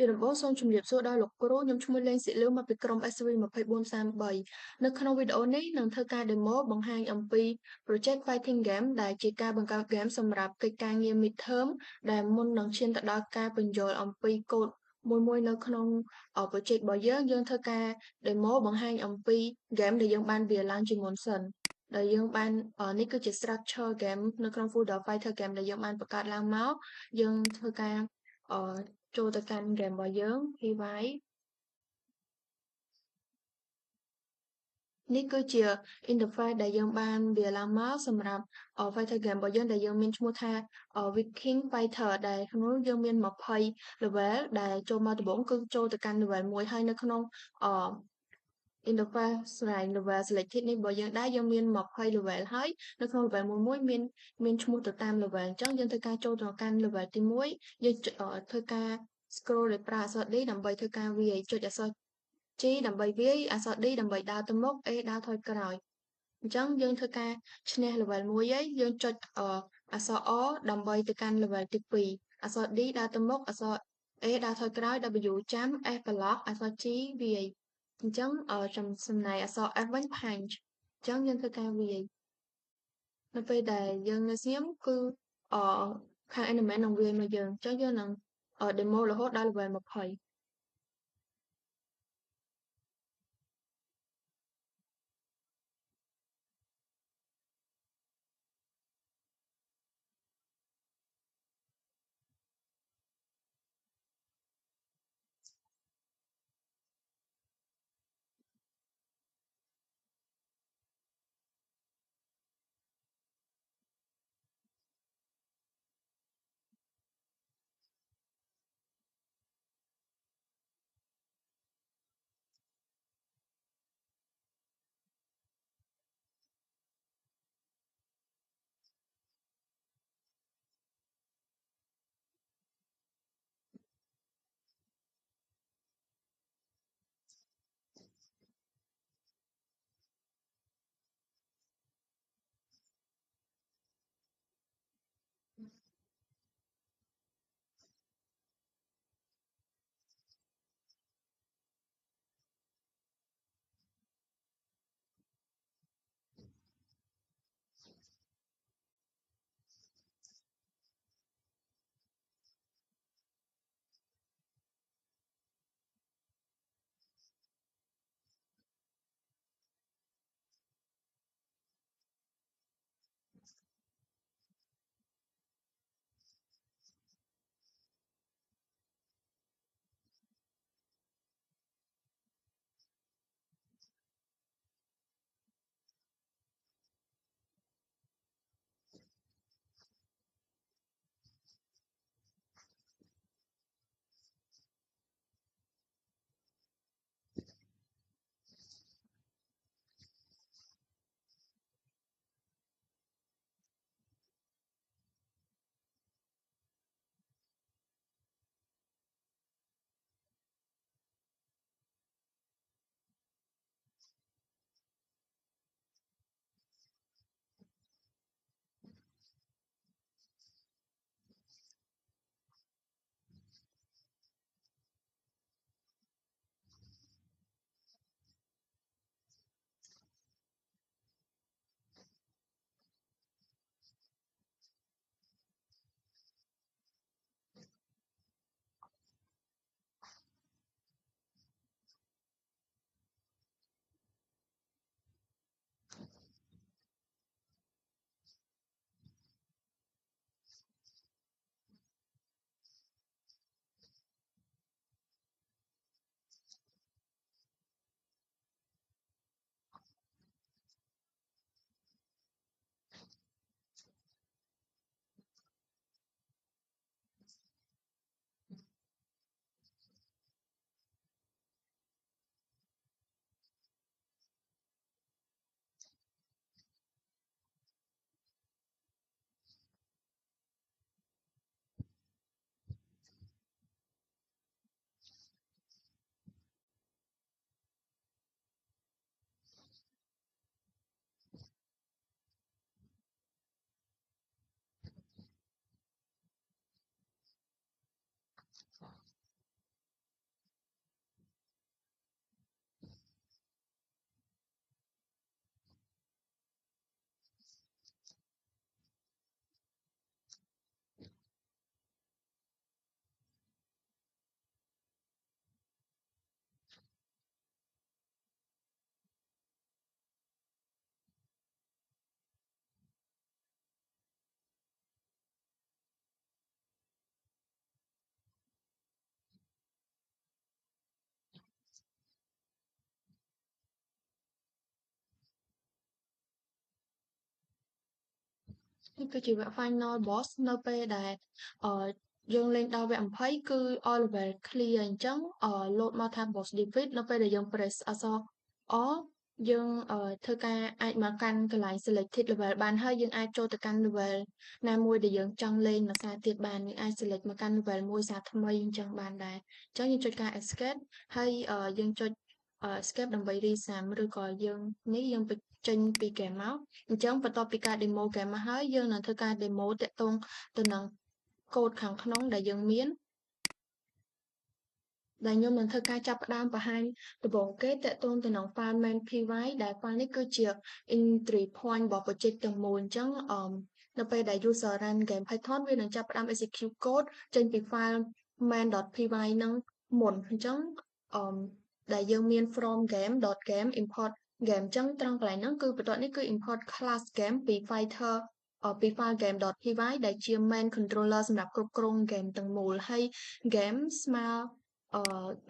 ជាដំបូងសូមជម្រាបសួរដល់លោកគ្រូខ្ញុំឈ្មោះលេងសិលឿមកពីក្រុម SV 2433នៅក្នុងវីដេអូនេះនឹងធ្វើការ demo បង្ហាញអំពី Project Fighting Game ដែលជាការបង្កើតហ្គេមសម្រាប់កិច្ចការងារ Midterm ដែលមុននឹងឈានទៅដល់ការពន្យល់អំពីកូដមួយៗនៅក្នុង project របស់យើងធ្វើការ demo បង្ហាញអំពីហ្គេមដែលយើងបានវាឡើងជាមុនសិនដែលយើងបាននេះគឺជា structure game នៅក្នុង Football Fighter Game ដែលយើងបានបង្កើតឡើងមកយើងធ្វើការអឺចូលទៅកាន់ហ្គេមរបស់យើង PY នេះគឺជា interface ដែលយើងបានវាឡើងមកសម្រាប់fighter game របស់យើងដែលយើងមានឈ្មោះថា Viking Fighter ដែលក្នុងនោះយើងមាន20 level ដែលចូលមកដំបូងគឺចូលទៅកាន់ level 1ហើយនៅក្នុងអឺ interface ស្វែង level selected នេះរបស់យើងដែរយើងមាន20 level ហើយនៅក្នុង level មួយៗមានឈ្មោះទៅតាម level អញ្ចឹងយើងធ្វើការចូលទៅកាន់ level ទី1យើងធ្វើការ scroll ដោយប្រើអក្សរ D ដើម្បីធ្វើការវាយចុចអក្សរ G ដើម្បីវាយអក្សរ D ដើម្បីដើរទៅមុខ A ដើរថយក្រោយអញ្ចឹងយើងធ្វើការឈ្នះ level 1ហើយយើងចុចអក្សរ O ដើម្បីទៅកាន់ level ទី2អក្សរ D ដើរទៅមុខអក្សរ A ដើរថយក្រោយ W ចាំ S block អក្សរ G វាយអញ្ចឹងចំណែកអក្សរ F វិញ punch អញ្ចឹងយើងធ្វើការវាយនៅពេលដែលយើងនៅស្ងៀមគឺអខាង enemy នឹងវាយមកយើងអញ្ចឹងយើងនឹងdemo រហូតដល់ level 20 នេះគឺជាវគ្គ Final Boss នៅពេលដែលយើងលេងដល់វគ្គ20គឺ all level clear អញ្ចឹងលោតមកថា Boss Defeat នៅពេលដែលយើង press អក្សរ O យើងធ្វើការអាចមកកាន់កន្លែង Selected level បានហើយយើងអាចចូលទៅកាន់ level ណាមួយដែលយើងចង់លេងមួយសារទៀតបានយើងអាច select មកកាន់ level មួយសារថ្មីអញ្ចឹងបានដែរអញ្ចឹងយើងចុចការ Escape ហើយយើងចុចescape ដើម្បី resum ឬក៏យើងបញ្ចេញពីហ្គេមមកអញ្ចឹងបន្ទាប់ពីការ demo ហ្គេមមកហើយយើងនឹងធ្វើការ demo ទាក់ទងទៅនឹងកូដខាងក្នុងដែលយើងមានដែលខ្ញុំនឹងធ្វើការចាប់ផ្ដើមបង្ហាញដំបូងគេទាក់ទងទៅនឹង file main.py ដែល file នេះគឺជា entry point របស់ project ទាំងមូលអញ្ចឹងនៅពេលដែល user run game Python វានឹងចាប់ផ្ដើម execute code ចេញពី file main.py ហ្នឹងមុនអញ្ចឹងអមដែលយើងមាន from game.game import game អញ្ចឹងត្រង់កន្លែងហ្នឹងគឺបន្ទាប់នេះគឺ import class game ពី fighter ពី file game.py ដែលជា main controller សម្រាប់គ្រប់គ្រង game ទាំងមូលហើយ game ស្មើ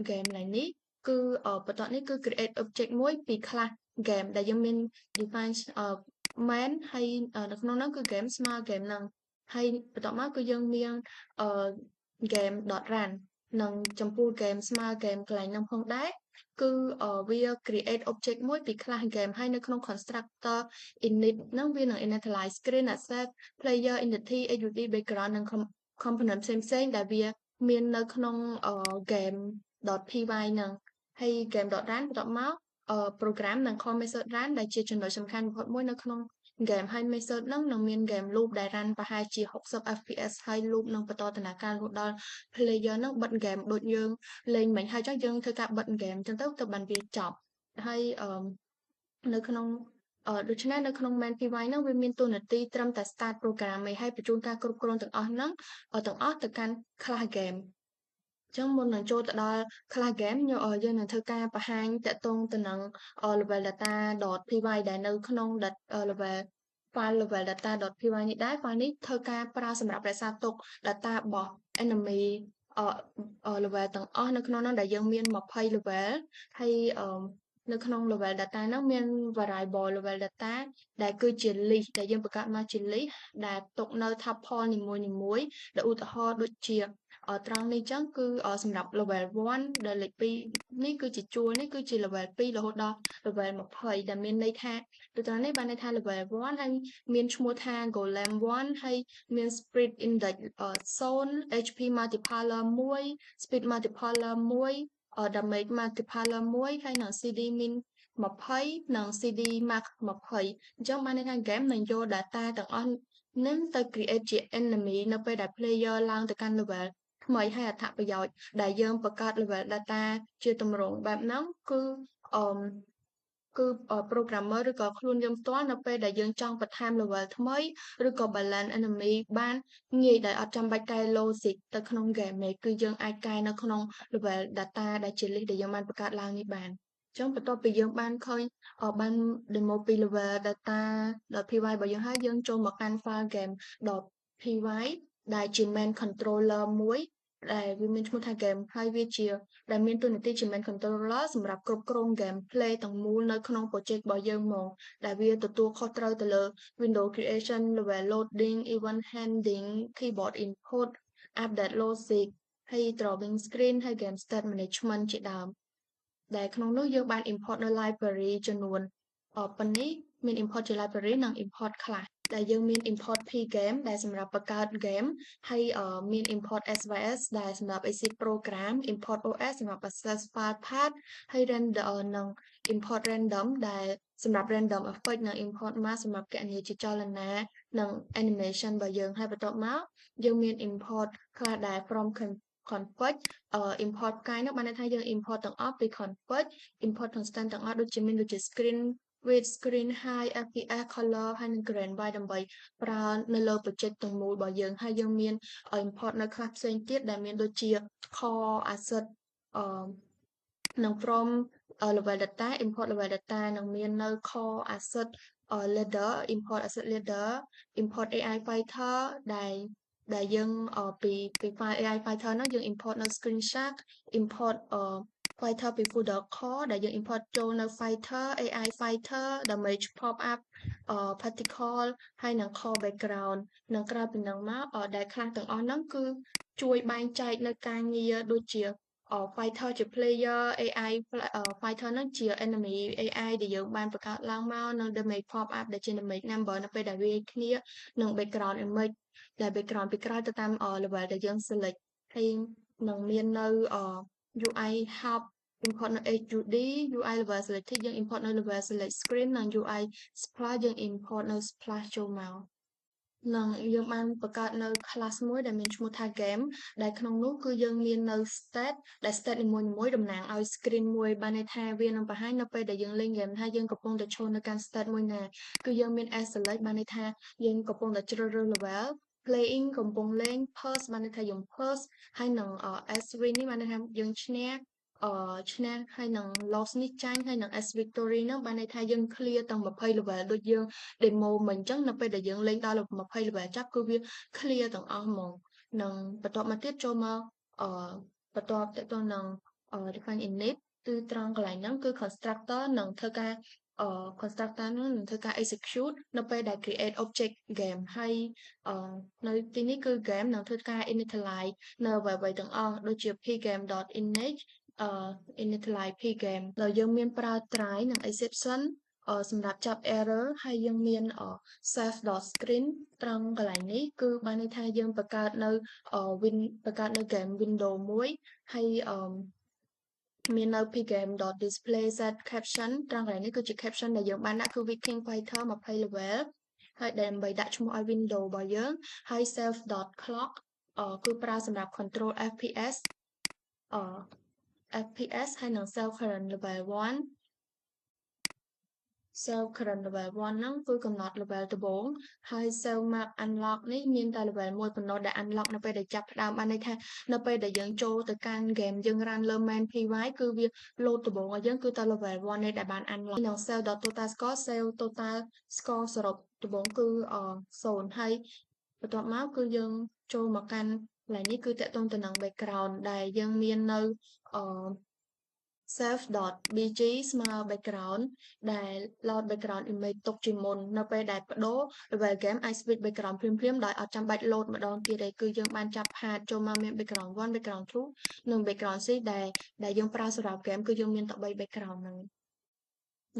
game ឡើងនេះគឺបន្ទាប់នេះគឺ create object មួយពី class game ដែលយើងមាន define main ហើយនៅក្នុងហ្នឹងគឺ game ស្មើ game ហ្នឹងហើយបន្ទាប់មកគឺយើងមានgame.run និងចំពោះ game ស្មើ game កន្លែងហ្នឹងផងដែរគឺវា create object មួយពី class game ហើយនៅក្នុង constructor init ហ្នឹងវានឹង initialize screen asset player entity AUD background និង component ផ្សេងៗដែលវាមាននៅក្នុងgame.py ហ្នឹងហើយ game.run បន្ទាប់មកprogram និង call method run ដែលជាចំណុចសំខាន់បំផុតមួយនៅក្នុង game ហើយ method ហ្នឹងនឹងមាន game loop ដែល run ប្រហែលជា60 fps ហើយ loop នឹងបន្តដំណើរការរហូតដល់ player ហ្នឹងបិទ game ដូចយើងលេងមិញហើយចុះយើងធ្វើការបិទ game អញ្ចឹងទៅបានវាចប់ហើយនៅក្នុងដូច្នេះនៅក្នុង main.py ហ្នឹងវាមានតួនាទីត្រឹមតែ start program ឯងហើយបញ្ជូនការគ្រប់គ្រងទាំងអស់ហ្នឹងទាំងអស់ទៅកាន់ class game ចឹងមុននឹងចូលទៅដល់ class game យើងនឹងធ្វើការបង្ហាញតាក់ទងទៅនឹង level data.py ដែលនៅក្នុង level file level data.py នេះដែរ file នេះធ្វើការប្រើសម្រាប់រក្សាទុក data របស់ enemy level ទាំងអស់នៅក្នុងនោះដែលយើងមាន20 level ហើយនៅក្នុង level data ហ្នឹងមាន variable level data ដែលគឺជា list ដែលយើងបង្កើតមកជា list ដែលទុកនៅ tuple នីមួយៗដែលឧទាហរណ៍ដូចជាត្រង់នេះចឹងគឺសម្រាប់ level 1ដែលលេខ2នេះគឺជាជួរនេះគឺជា level 2រហូតដល់ level 20ដែលមានន័យថាដូចត្រង់នេះបានន័យថា level 1ហើយមានឈ្មោះថា golem 1ហើយមាន speed index 0 HP multiplier 1 speed multiplier 1 damage multiplier 1ហើយនឹង CD min 20និង CD max 20អញ្ចឹងបានន័យថា game នឹងយក data ទាំងអស់នឹងទៅ create ជា enemy នៅពេលដែល player ឡើងទៅកាន់ level ថ្មីហើយអត្ថប្រយោជន៍ដែលយើងបង្កើត level data ជាទម្រង់បែបហ្នឹងគឺអឺគឺ programmer ឬក៏ខ្លួនយើងផ្ទាល់នៅពេលដែលយើងចង់បន្ថែម level ថ្មីឬក៏ balance enemy បានងាយដោយអត់ចាំបាច់កែ logic ទៅក្នុង game ទេគឺយើងអាចកែនៅក្នុង level data ដែលជា list ដែលយើងបានបង្កើតឡើងនេះបានចឹងបន្ទាប់ពីយើងបានឃើញបាន demo ពី level data.py របស់យើងហើយយើងចូលមកកាន់ file game.py ដែលជា main controller មួយដែលវាមានឈ្មោះថា game ហើយវាជាដែលមានតួនាទីជា main controller សម្រាប់គ្រប់គ្រង gameplay ទាំងមូលនៅក្នុង project របស់យើងហ្មងដែលវាទទួលខុសត្រូវទៅលើ window creation level loading event handling keyboard input update logic ហើយ drawing screen ហើយ game state management ជាដើមដែលក្នុងនោះយើងបាន import នៅ library ចំនួនប៉ុណ្នេះមាន import ជា library និង import class ដែលយើងមាន import pgame ដែលសម្រាប់បង្កើត game ហើយមាន import SYS ដែលសម្រាប់ exit program import OS សម្រាប់ access file path ហើយ render និង import random ដែលសម្រាប់ random effect និង import mask សម្រាប់គណនាជាចលនានិង animation របស់យើងហើយបន្ទាប់មកយើងមាន import class ដែល from config import ផ្កាយនោះបានន័យថាយើង import ទាំងអស់ពី config import constant ទាំងអស់ដូចជា screen width screen height fps color ហើយនិង grain by ដើម្បីប្រើនៅលើ project ទាំងមូលរបស់យើងហើយយើងមាន import នៅ class ផ្សេងទៀតដែលមានដូចជា core asset និង from level data import level data និងមាននៅ core asset ladder import asset ladder import AI fighter ដែលយើងពី file AI fighter នោះយើង import នៅ screenshot import fighter ពី folder core ដែលយើង import ចូលនៅ fighter AI fighter damage pop up particle ហើយនិង core background និងក្រៅពីនឹងមកដែលខ្លះទាំងអស់ហ្នឹងគឺជួយបែងចែកនៅការងារដូចជាfighter ជា player AI fighter ហ្នឹងជា enemy AI ដែលយើងបានបង្កើតឡើងមកនិង damage pop up ដែលជា damage number នៅពេលដែលវាយគ្នានិង background image ដែល background ពីក្រោយទៅតាម level ដែលយើង select ហើយនឹងមាននៅUI help import នៅ HUD UI level select យើង import នៅ level select screen និង UI splash យើង import នៅ splash ចូលមកនឹងយើងបានបង្កើតនៅ class មួយដែលមានឈ្មោះថា game ដែលក្នុងនោះគឺយើងមាននៅ state ដែល state នីមួយៗតំណាងឲ្យ screen មួយបានន័យថាវានឹងបង្ហាញនៅពេលដែលយើងលេង game ថាយើងកំពុងតែឈរនៅកាន់ state មួយណាគឺយើងមាន S select បានន័យថាយើងកំពុងតែជ្រើសរើស level playing កំពុងលេង purse បានន័យថាយើង purse ហើយនឹង S win នេះបានន័យថាយើងឈ្នះហើយនឹង loss នេះចាញ់ហើយនឹង S victory ហ្នឹងបានន័យថាយើង clear ទាំង20 level ដូចយើង demo មិញអញ្ចឹងនៅពេលដែលយើងលេងដល់20 level ចប់គឺវា clear ទាំងអស់ហ្មងនឹងបន្ទាប់មកទៀតចូលមកបន្ទាប់ទៅនឹងdefine init គឺត្រង់កន្លែងហ្នឹងគឺ constructor នឹងធ្វើការconstructor នឹងធ្វើការ execute នៅពេលដែល create object game ហើយនៅទីនេះគឺ game នឹងធ្វើការ initialize នៅអ្វីៗទាំងអស់ដូចជា pgame.init initialize pgame ដោយយើងមានប្រើ try និង exception សម្រាប់ចាប់ error ហើយយើងមានsave.screen ត្រង់កន្លែងនេះគឺបានន័យថាយើងបង្កើតនៅបង្កើតនៅ game window មួយហើយមាននៅ pgame.display set caption ត្រង់កន្លែងនេះគឺជា caption ដែលយើងបានដាក់គឺ Viking Fighter 20 level ហើយដើម្បីដាក់ឈ្មោះឲ្យ window របស់យើងហើយ self.clock គឺប្រើសម្រាប់ control FPS FPS ហើយនឹង self current level 1 self current level 1ហ្នឹងគឺកំណត់ level ដំបូងហើយ self mark unlock នេះមានតែ level 1ប៉ុណ្ណោះដែល unlock នៅពេលដែលចាប់ផ្ដើមបានន័យថានៅពេលដែលយើងចូលទៅកាន់ game យើង run លើ main PY គឺវា load ដំបូងឲ្យយើងគឺតែ level 1នេះដែលបាន unlock និង self.total score self total score សរុបដំបូងគឺ0ហើយបន្ទាប់មកគឺយើងចូលមកកាន់កន្លែងនេះគឺតកតងទៅនឹង background ដែលយើងមាននៅself.bg ស្មើ background ដែល load background image ទុកជាមុននៅពេលដែលបដូរ level game អាច switch background ភ្លាមៗដោយអត់ចាំបាច់ load ម្ដងទៀតទេគឺយើងបានចាប់ path ចូលមកមាន background 1 background 2និង background 3ដែលយើងប្រើសម្រាប់ game គឺយើងមានតែ3 background ហ្នឹង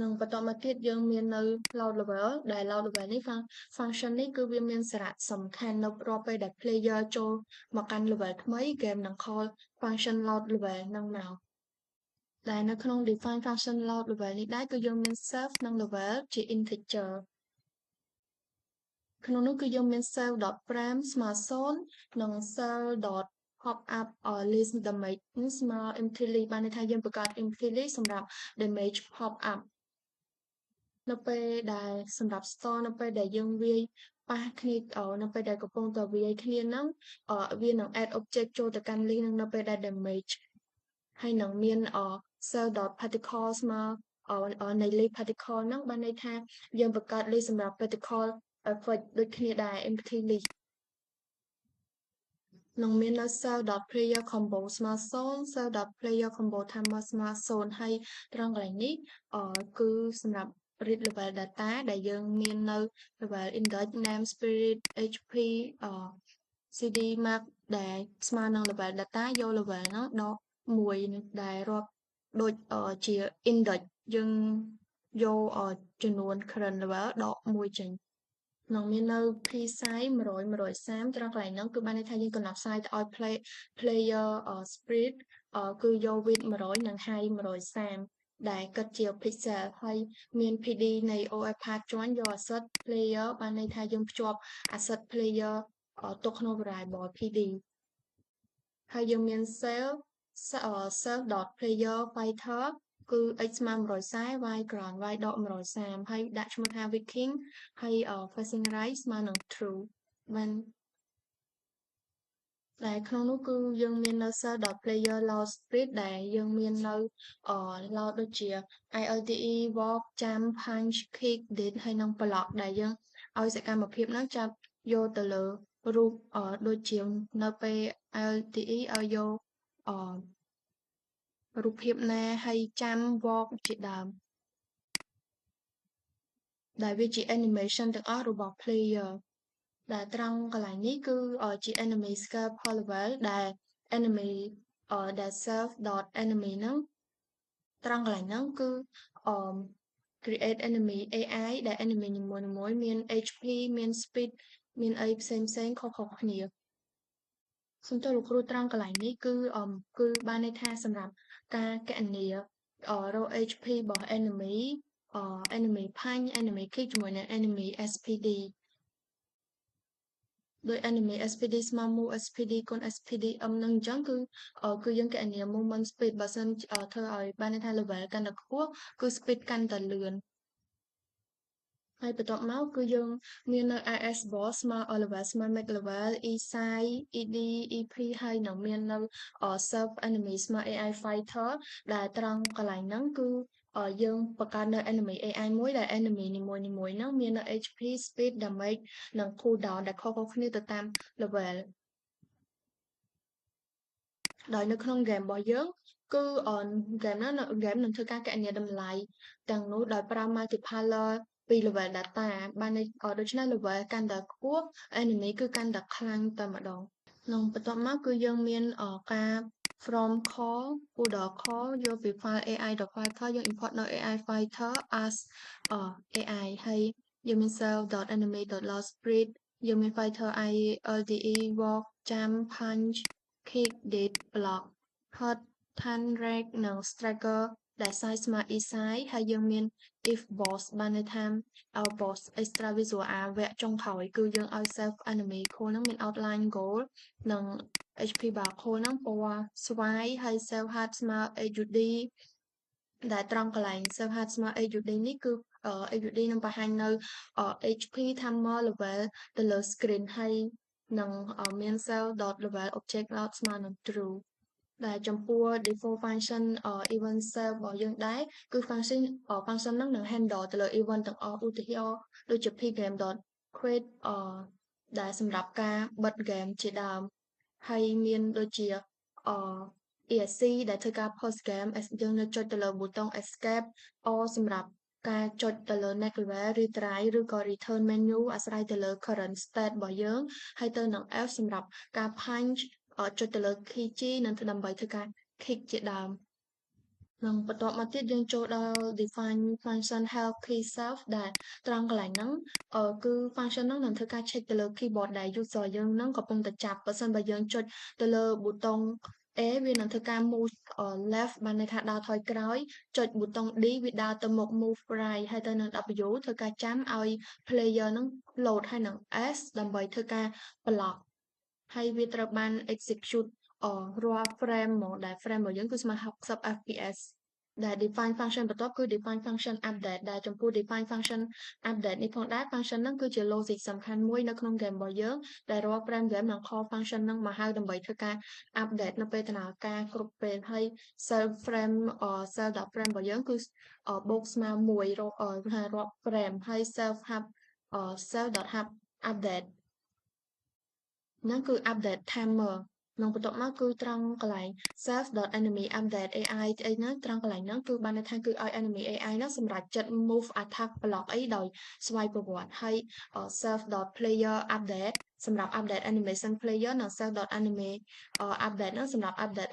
នឹងបន្តមកទៀតយើងមាននៅ load level ដែល load level នេះ function នេះគឺវាមានសារៈសំខាន់នៅរាល់ពេលដែល player ចូលមកកាន់ level ថ្មី game នឹង call function load level ហ្នឹងមកដែលនៅក្នុង define function load level នេះដែរគឺយើងមាន self និង level ជា integer ក្នុងនោះគឺយើងមាន self.frame ស្មើ0និង self.pop up list damage ស្មើ empty list បានន័យថាយើងបង្កើត empty list សម្រាប់ damage pop up នៅពេលដែលសម្រាប់ store នៅពេលដែលយើងវាយប៉ះគ្នានៅពេលដែលកំពុងតែវាយគ្នាហ្នឹងវានឹង add object ចូលទៅកាន់ list ហ្នឹងនៅពេលដែល damage ហើយនឹងមាន cell.particle ស្មើនៃ list particle ហ្នឹងបានន័យថាយើងបង្កើត list សម្រាប់ particle effect ដូចគ្នាដែរ empty list នឹងមាននៅ cell.player combo ស្មើ0 cell.player combo timer ស្មើ0ហើយត្រង់កន្លែងនេះគឺសម្រាប់ read level data ដែលយើងមាននៅ level index name spirit HP CD mark ដែលស្មើនឹង level data យក level ហ្នឹងដក1ដែលរាប់ដូចជា index យើងយកចំនួន current level ដក1ចេញនឹងមាននៅ p size 100 130ត្រង់កន្លែងហ្នឹងគឺបានន័យថាយើងកំណត់ size ទៅឲ្យ player spirit គឺយក width 100និង height 130ដែលគិតជា pixel ហើយមាន PD នៃ OFPath join យក asset player បានន័យថាយើងភ្ជាប់ asset player ទុកក្នុង variable PD ហើយយើងមាន self.player fighter គឺ x ស្មើ140 y ground y ដក130ហើយដាក់ឈ្មោះថា Viking ហើយ facing right ស្មើនឹង true បានដែលក្នុងនោះគឺយើងមាននៅ cell.player load script ដែលយើងមាននៅload ដូចជា ILTE walk jump punch kick did ហើយនឹង block ដែលយើងឲ្យសកម្មភាពហ្នឹងចាប់យកទៅលើរូបដូចជានៅពេល ILTE ឲ្យយក រូបភាពណាហើយចាំ walk ជាដើមដែលវាជា animation ទាំងអស់របស់ player ដែលត្រង់កន្លែងនេះគឺជា enemy scale per level ដែល enemy ដែល self.enemy ហ្នឹងត្រង់កន្លែងហ្នឹងគឺអឺ create enemy AI ដែល enemy នីមួយៗមាន HP មាន speed មានអីផ្សេងៗខុសៗគ្នាសូមទោសលោកគ្រូត្រង់កន្លែងនេះគឺបានន័យថាសម្រាប់ការគណនារក HP របស់ enemy enemy punch enemy kick ជាមួយនឹង enemy SPD ដោយ enemy SPD ស្មើ move SPD គុណ SPD ហ្នឹងអញ្ចឹងគឺយើងគណនា movement speed បើសិនធ្វើឲ្យបានន័យថា level កាន់តែខ្ពស់គឺ speed កាន់តែលឿនហើយបន្ទាប់មកគឺយើងមាននៅ IS boss ស្មើ level ស្មើ max level E-Sai ED EP ហើយនឹងមាននៅ self enemy ស្មើ AI fighter ដែលត្រង់កន្លែងហ្នឹងគឺយើងបង្កើតនៅ enemy AI មួយដែល enemy នីមួយៗហ្នឹងមាននៅ HP speed damage និង cooldown ដែលខុសៗគ្នាទៅតាម level ដោយនៅក្នុងហ្គេមរបស់យើងគឺហ្គេមនឹងធ្វើការគណនាតម្លៃទាំងនោះដោយប្រើ multiplier ពី level data បានដូច្នេះ level កាន់តែខ្ពស់ enemy គឺកាន់តែខ្លាំងតែម្ដងនិងបន្ទាប់មកគឺយើងមានការ from call order call យកពី file AI fighter យើង import នៅ AI fighter as AI ហើយយើងមាន self.enemy.losspread យើងមាន fighter I LDE walk jump punch kick dead block hurt turn rag និង striker ដែល size ស្មើ e size ហើយយើងមាន if boss បានន័យថា our boss extra visual វគ្គចុងក្រោយគឺយើងឲ្យ self enemy call ហ្នឹងមាន outline goal និង HP bar call ហ្នឹងពណ៌ស្វាយហើយ self hard ស្មើ HUD ដែលត្រង់កន្លែង self hard ស្មើ HUD នេះគឺHUD នឹងបង្ហាញនៅ HP timer level ទៅលើ screen ហើយនឹងមាន cell.level object load ស្មើនឹង true ដែលចំពោះ default function event self របស់យើងដែរគឺ function ហ្នឹងនឹង handle ទៅលើ event ទាំងអស់ឧទាហរណ៍ដូចជា pgame.create ដែលសម្រាប់ការបិទ game ជាដើមហើយមានដូចជាESC ដែលធ្វើការ post game យើងនៅចុចទៅលើប៊ូតុង escape សម្រាប់ការចុចទៅលើ next level retry ឬក៏ return menu អាស្រ័យទៅលើ current state របស់យើងហើយទៅនឹង F សម្រាប់ការ punch ចុចទៅលើ key G និងដើម្បីធ្វើការ kick ជាដើមនិងបន្ទាប់មកទៀតយើងចូលដល់ define function help key self ដែលត្រង់កន្លែងហ្នឹងគឺ function ហ្នឹងនឹងធ្វើការ check ទៅលើ keyboard ដែល user យើងហ្នឹងកំពុងតែចាប់បើសិនបើយើងចុចទៅលើប៊ូតុង A វានឹងធ្វើការ move left បានន័យថាដើរថយក្រោយចុចប៊ូតុង D វាដើរទៅមុខ move right ហើយទៅនឹង W ធ្វើការចាំឲ្យ player ហ្នឹង load ហើយនឹង S ដើម្បីធ្វើការ block ហើយវាត្រូវបាន execute រាល់ frame ហ្មងដែល frame របស់យើងគឺស្មើ60 fps ដែល define function បន្ទាប់គឺ define function update ដែលចំពោះ define function update នេះផងដែរ function ហ្នឹងគឺជា logic សំខាន់មួយនៅក្នុង game របស់យើងដែលរាល់ frame game នឹង call function ហ្នឹងមកហៅដើម្បីធ្វើការ update នៅពេលដំណើរការគ្រប់ពេលហើយ cell frame cell frame របស់យើងគឺបូកស្មើ1រាប់ frame ហើយ cell.hub update ហ្នឹងគឺ update timer និងបន្ទាប់មកគឺត្រង់កន្លែង self.enemy update AI អីហ្នឹងត្រង់កន្លែងហ្នឹងគឺបានន័យថាគឺឲ្យ enemy AI ហ្នឹងសម្រាប់ចិត្ត move attack block អីដោយស្វ័យប្រវត្តិហើយ self.player update សម្រាប់ update animation player និង self.enemy update ហ្នឹងសម្រាប់ update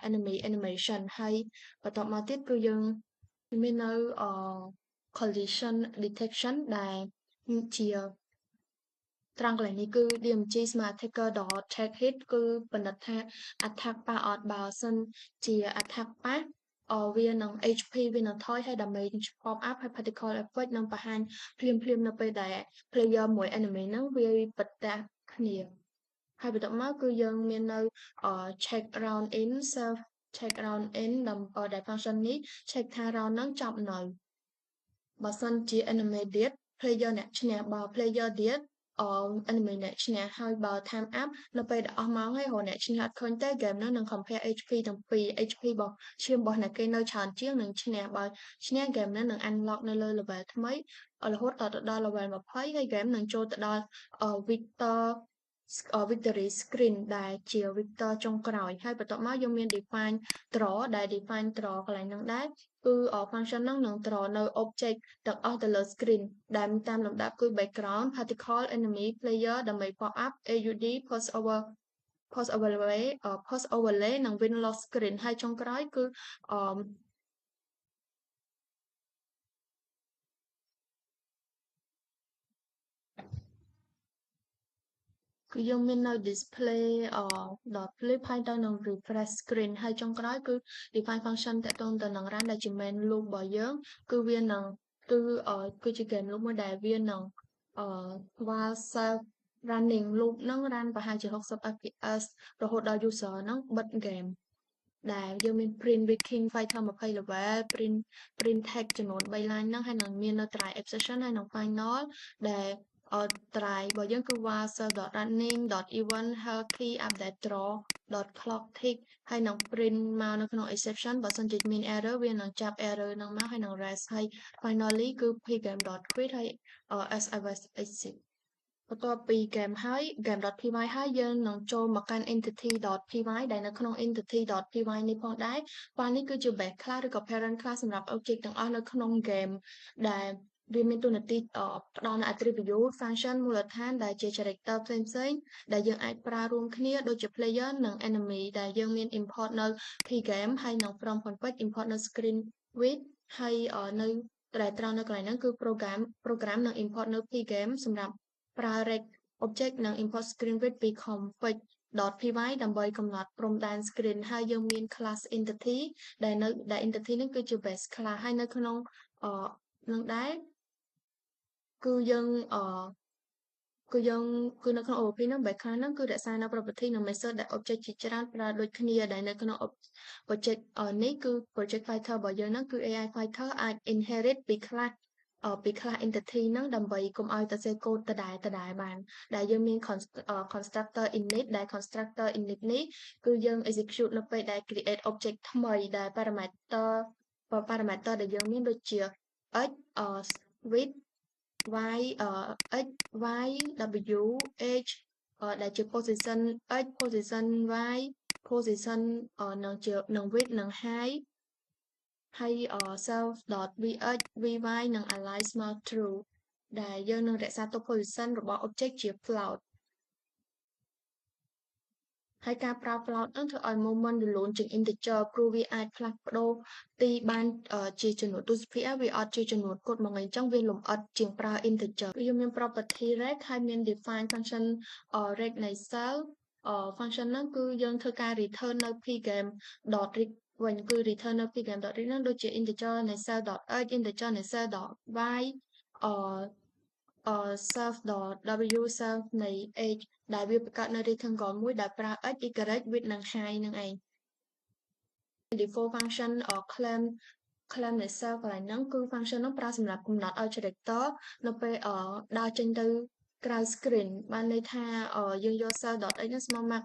enemy animation ហើយបន្ទាប់មកទៀតគឺយើងមាននៅcollision detection ដែលជាត្រង់កន្លែងនេះគឺ DMG ស្មើ attacker take hit គឺបណ្ឌិតថា attack ប៉ះអត់បើសិនជា attack ប៉ះវានឹង HP វានឹងថយហើយ damage pop up ហើយ particle effect នឹងបង្ហាញភ្លាមនៅពេលដែល player មួយ enemy ហ្នឹងវាប្រទះគ្នាហើយបន្ទាប់មកគឺយើងមាននៅcheck round in self check round in ដែល function នេះ check ថា round ហ្នឹងចប់នៅបើសិនជា enemy dead player អ្នកឈ្នះបើ player dead enemy អ្នកឈ្នះហើយបើ time up នៅពេលដែលអស់ម៉ោងហើយរកអ្នកឈ្នះអត់ឃើញទេ game ហ្នឹងនឹង compare HP ទាំងពីរ HP របស់ឈាមរបស់អ្នកគេនៅច្រើនជាងនឹងឈ្នះបើឈ្នះ game ហ្នឹងនឹង unlock នៅលើ level ថ្មីរហូតដល់ level 20ហើយ game នឹងចូលទៅដល់Victor victory screen ដែលជា vector ចុងក្រោយហើយបន្ទាប់មកយើងមាន define draw ដែល define draw កន្លែងហ្នឹងដែរគឺ function ហ្នឹងនឹង draw នៅ object ទាំងអស់ទៅលើ screen ដែលតាមលំដាប់គឺ background particle enemy player ដើម្បី pop up AUD post overlay និង win loss screen ហើយចុងក្រោយគឺគឺយើងមាននៅ display play ផាយទៅនឹង refresh screen ហើយចុងក្រោយគឺ define function តាក់ទងទៅនឹង run ដែលជា main loop របស់យើងគឺវានឹងគឺជា game loop មួយដែលវានឹងwhile self running loop នឹង run ប្រហែលជា60 fps រហូតដល់ user នឹងបិទ game ដែលយើងមាន print Viking Fighter 20 level print tag ចំនួន3 line ហ្នឹងហើយនឹងមាននៅ try obsession ហើយនឹង final ដែល try របស់យើងគឺ while.running.event health key update draw .clock tick ហើយនឹង print មកនៅក្នុង exception បើសិនជាមាន error វានឹងចាប់ error ហ្នឹងមកហើយនឹង rest ហើយ finally គឺ pgame.quit ហើយ as always exit បន្ទាប់ពី game.py ហើយយើងនឹងចូលមកកាន់ entity.py ដែលនៅក្នុង entity.py នេះផងដែរ file នេះគឺជា base class ឬក៏ parent class សម្រាប់ object ទាំងអស់នៅក្នុង game ដែលវាមានតួនាទីផ្ដល់នូវ attribute function មូលដ្ឋានដែលជា character ផ្សេងៗដែលយើងអាចប្រើរួមគ្នាដូចជា player និង enemy ដែលយើងមាន import នៅ pgame ហើយនឹង from config import នៅ screen width ហើយនៅដែលត្រង់នៅកន្លែងហ្នឹងគឺ program នឹង import នៅ pgame សម្រាប់ប្រើ rect object និង import screen width ពី config.py ដើម្បីកំណត់ព្រំដែន screen ហើយយើងមាន class entity ដែល entity នេះគឺជា base class ហើយនៅក្នុងនឹងដែរគឺនៅក្នុង OOP ហ្នឹង base class ហ្នឹងគឺរក្សានៅ property និង method ដែល object ជាច្រើនប្រើដូចគ្នាដែលនៅក្នុង project នេះគឺ project fighter របស់យើងហ្នឹងគឺ AI fighter អាច inherit ពី class entity ហ្នឹងដើម្បីកុំឲ្យទៅសេកូដដដែលបានដែលយើងមាន constructor init ដែល constructor init នេះគឺយើង execute នៅពេលដែល create object ថ្មីដែល parameter ដែលយើងមានដូចជា x width y x y w h ដែលជា position x position y position នឹង width និង height ហើយ self.vx vy និង align small true ដែលយើងនឹងរក្សាទុក position របស់ object ជា float ហើយការប្រើ float ហ្នឹងធ្វើឲ្យ moment រលូនជាង integer ព្រោះវាអាចផ្លាស់ប្ដូរទីបានជាចំនួន 2CPS វាអត់ជាចំនួនគត់មកអញ្ចឹងវាលម្អិតជាងប្រើ integer យើងមាន property rect ហើយមាន define function rect នៃ cell function ហ្នឹងគឺយើងធ្វើការ return នៅ pgame.read វិញគឺ return នៅ pgame.read ហ្នឹងដូចជា integer នៃ cell.x integer នៃ cell.y self.w self នៃ h ដែលវាបង្កើតនៅ rectangle មួយដែលប្រើ x y width និង height នឹងឯង default function claim នៃ self កន្លែងហ្នឹងគឺ function ហ្នឹងប្រើសម្រាប់កំណត់ឲ្យ character នៅពេលដើរចេញទៅក្រៅ screen បានន័យថាយើងយក self.x ហ្នឹងស្មើមក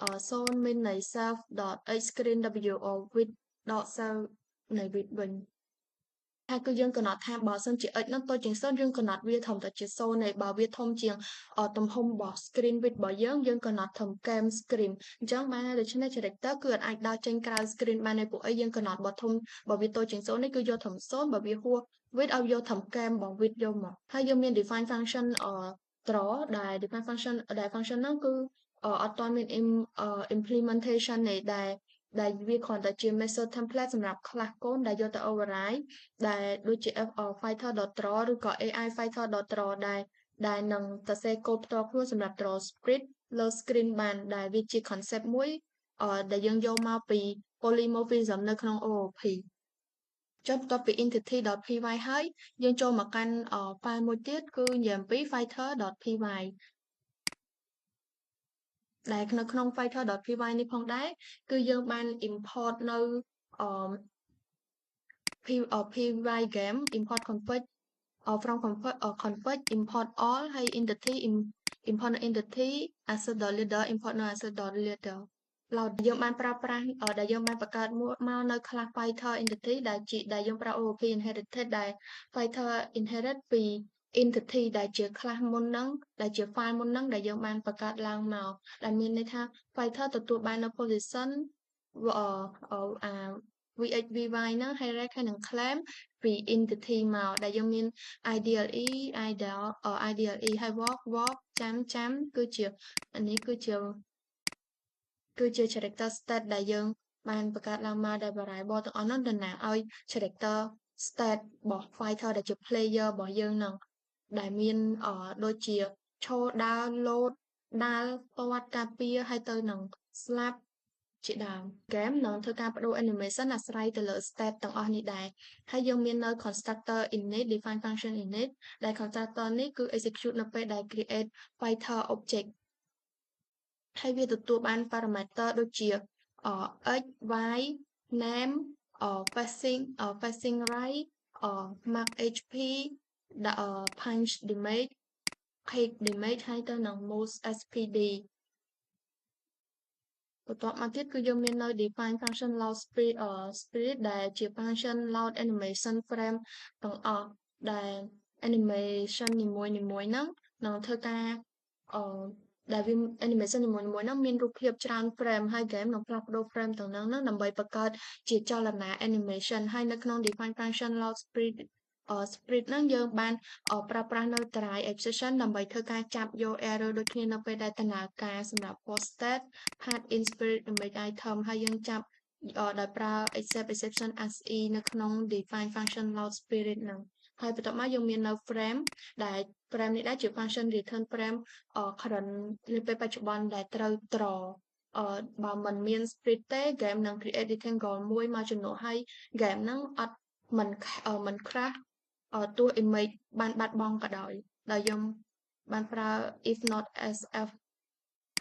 0 min នៃ self.x screen w width ដក self នៃ width វិញហើយគឺយើងកំណត់ថាបើសិនជា x ហ្នឹងតូចជាង0យើងកំណត់វាធំតែជា0ហើយបើវាធំជាងទំហំរបស់ screen width របស់យើងកំណត់ធំ game screen អញ្ចឹងបានដូច្នេះ character គឺអាចដើរចេញក្រៅ screen បានហើយពួកអីយើងកំណត់បើវាតូចជាង0នេះគឺយកធំ0បើវាហួស width ឲ្យយកធំ game របស់ width យកមកហើយយើងមាន define function draw ដែល define function ហ្នឹងគឺអត់ទាន់មាន implementation ទេដែលវាគ្រាន់តែជា method template សម្រាប់ class កូនដែលយកទៅ override ដែលដូចជា fighter.draw ឬក៏ AI fighter.draw ដែលនឹងសរសេរកូដផ្ទាល់ខ្លួនសម្រាប់ draw script លើ screen បានដែលវាជា concept មួយដែលយើងយកមកពី polymorphism នៅក្នុង OOP ចុះបន្ទាប់ពី entity.py ហើយយើងចូលមកកាន់ file មួយទៀតគឺនិយាយអំពី fighter.py ដែលនៅក្នុង fighter.py នេះផងដែរគឺយើងបាន import នៅpy game import config from config import all ហើយ entity import នៅ entity asset.leader import នៅ asset.leader យើងបានប្រើប្រាស់ដែលយើងបានបង្កើតមកនៅ class fighter entity ដែលយើងប្រើ OOP inherited ដែល fighter inherit ពី entity ដែលជា class មុនហ្នឹងដែលជា file មុនហ្នឹងដែលយើងបានបង្កើតឡើងមកដែលមានន័យថា fighter ទទួលបាននៅ position អា VHVY ហ្នឹងហើយ rank ហើយនឹង claim ពី entity មកដែលយើងមាន IDLE IDLE ហើយ walk ចាំគឺជាអានេះគឺជា character state ដែលយើងបានបង្កើតឡើងមកដែល variable ទាំងអស់នោះតំណាងឲ្យ character state របស់ fighter ដែលជា player របស់យើងហ្នឹងដែលមានដូចជាឈរដើរលោតដាល់ទាត់ការពារហើយទៅនឹងស្លាប់ជាដើម game នឹងធ្វើការបដូរ animation អាស្រ័យទៅលើ state ទាំងអស់នេះដែរហើយយើងមាននៅ constructor init define function init ដែល constructor នេះគឺ execute នៅពេលដែល create fighter object ហើយវាទទួលបាន parameter ដូចជា x y name facing right mark HP punch damage kick damage ហើយទៅនឹង move SPD បន្ទាប់មកទៀតគឺយើងមាននៅ define function load speed ដែលជា function load animation frame ទាំងអស់ដែល animation នីមួយៗហ្នឹងនឹងធ្វើការដែលវា animation នីមួយៗហ្នឹងមានរូបភាពច្រើន frame ហើយ game នឹងផ្លាស់ប្ដូរ frame ទាំងហ្នឹងដើម្បីបង្កើតជាចលនា animation ហើយនៅក្នុង define function load speed speed ហ្នឹងយើងបានប្រើប្រាស់នៅ try exception ដើម្បីធ្វើការចាប់យក error ដូចគ្នានៅពេលដែលដំណើរការសម្រាប់ post state path in spirit image item ហើយយើងចាប់ដោយប្រើ accept exception as e នៅក្នុង define function load spirit ហ្នឹងហើយបន្ទាប់មកយើងមាននៅ frame ដែល frame នេះដែរជា function return frame current នៅពេលបច្ចុប្បន្នដែលត្រូវត្របើមិនមាន spirit ទេ game នឹង create rectangle មួយមកចំនួនហើយ game ហ្នឹងអត់មិន crash ទោះ image បានបាត់បង់ក៏ដោយដែលយើងបានប្រើ if not sf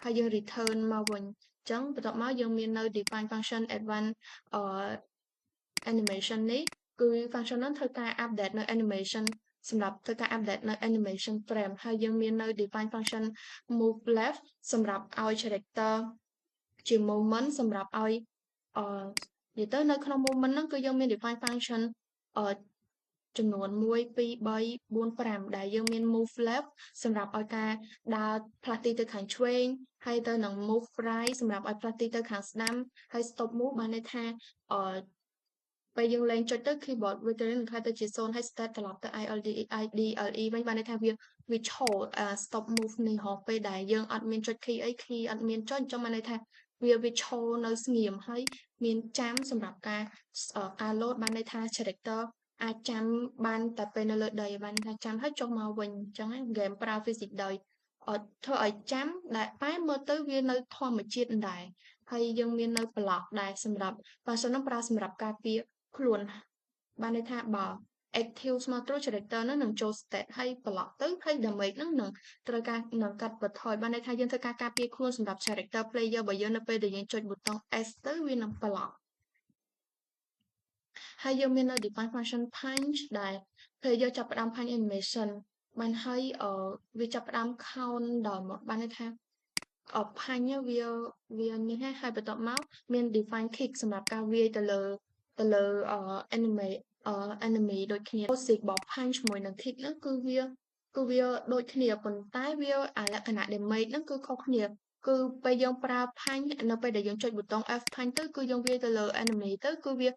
ហើយយើង return មកវិញអញ្ចឹងបន្ទាប់មកយើងមាននៅ define function advanced animation នេះគឺ function ហ្នឹងធ្វើការ update នៅ animation សម្រាប់ធ្វើការ update នៅ animation frame ហើយយើងមាននៅ define function move left សម្រាប់ឲ្យ character ជា movement សម្រាប់ឲ្យនិយាយទៅនៅក្នុង movement ហ្នឹងគឺយើងមាន define function ចំនួន1 2 3 4 5ដែលយើងមាន move left សម្រាប់ឲ្យការដើរផ្លាស់ទីទៅខាងឆ្វេងហើយទៅនឹង move right សម្រាប់ឲ្យផ្លាស់ទីទៅខាងស្ដាំហើយ stop move បានន័យថាពេលយើងលេងចុចទៅ keyboard វាទៅនឹងខ្លះទៅជា0ហើយ start ត្រឡប់ទៅ IDLE វិញបានន័យថាវាឈរstop move នេះហោះពេលដែលយើងអត់មានចុច key អី key អត់មានចុចអញ្ចឹងបានន័យថាវាឈរនៅស្ងៀមហើយមានចាំសម្រាប់ការ load បានន័យថា character អាចចាំបានតែពេលនៅលើដីបានថាចាំហើយចុះមកវិញអញ្ចឹង game ប្រើ physics ដោយធ្វើឲ្យចាំតែមើលទៅវានៅធម្មជាតិដែរហើយយើងមាននៅ block ដែរសម្រាប់ function ហ្នឹងប្រើសម្រាប់ការពារខ្លួនបានន័យថាបើ active ស្មើត្រូវ character ហ្នឹងនឹងចូល state ហើយ block ទៅហើយ damage ហ្នឹងនឹងត្រូវការនឹងកាត់បន្ថយបានន័យថាយើងធ្វើការការពារខ្លួនសម្រាប់ character player របស់យើងនៅពេលដែលយើងចុចប៊ូតុង S ទៅវានឹង block ហើយយើងមាននៅ define function punch ដែលពេលយើងចាប់ផ្ដើម punch animation បានហើយវាចាប់ផ្ដើម count ដល់មកបានន័យថាpunch វានេះហើយបន្ទាប់មកមាន define kick សម្រាប់ការវាយទៅលើ enemy ដូចគ្នា physics របស់ punch ជាមួយនឹង kick ហ្នឹងគឺវាដូចគ្នាប៉ុន្តែវាលក្ខណៈ damage ហ្នឹងគឺខុសគ្នាគឺពេលយើងប្រើ punch នៅពេលដែលយើងចុចប៊ូតុង F punch ទៅគឺយើងវាយទៅលើ enemy ទៅគឺវា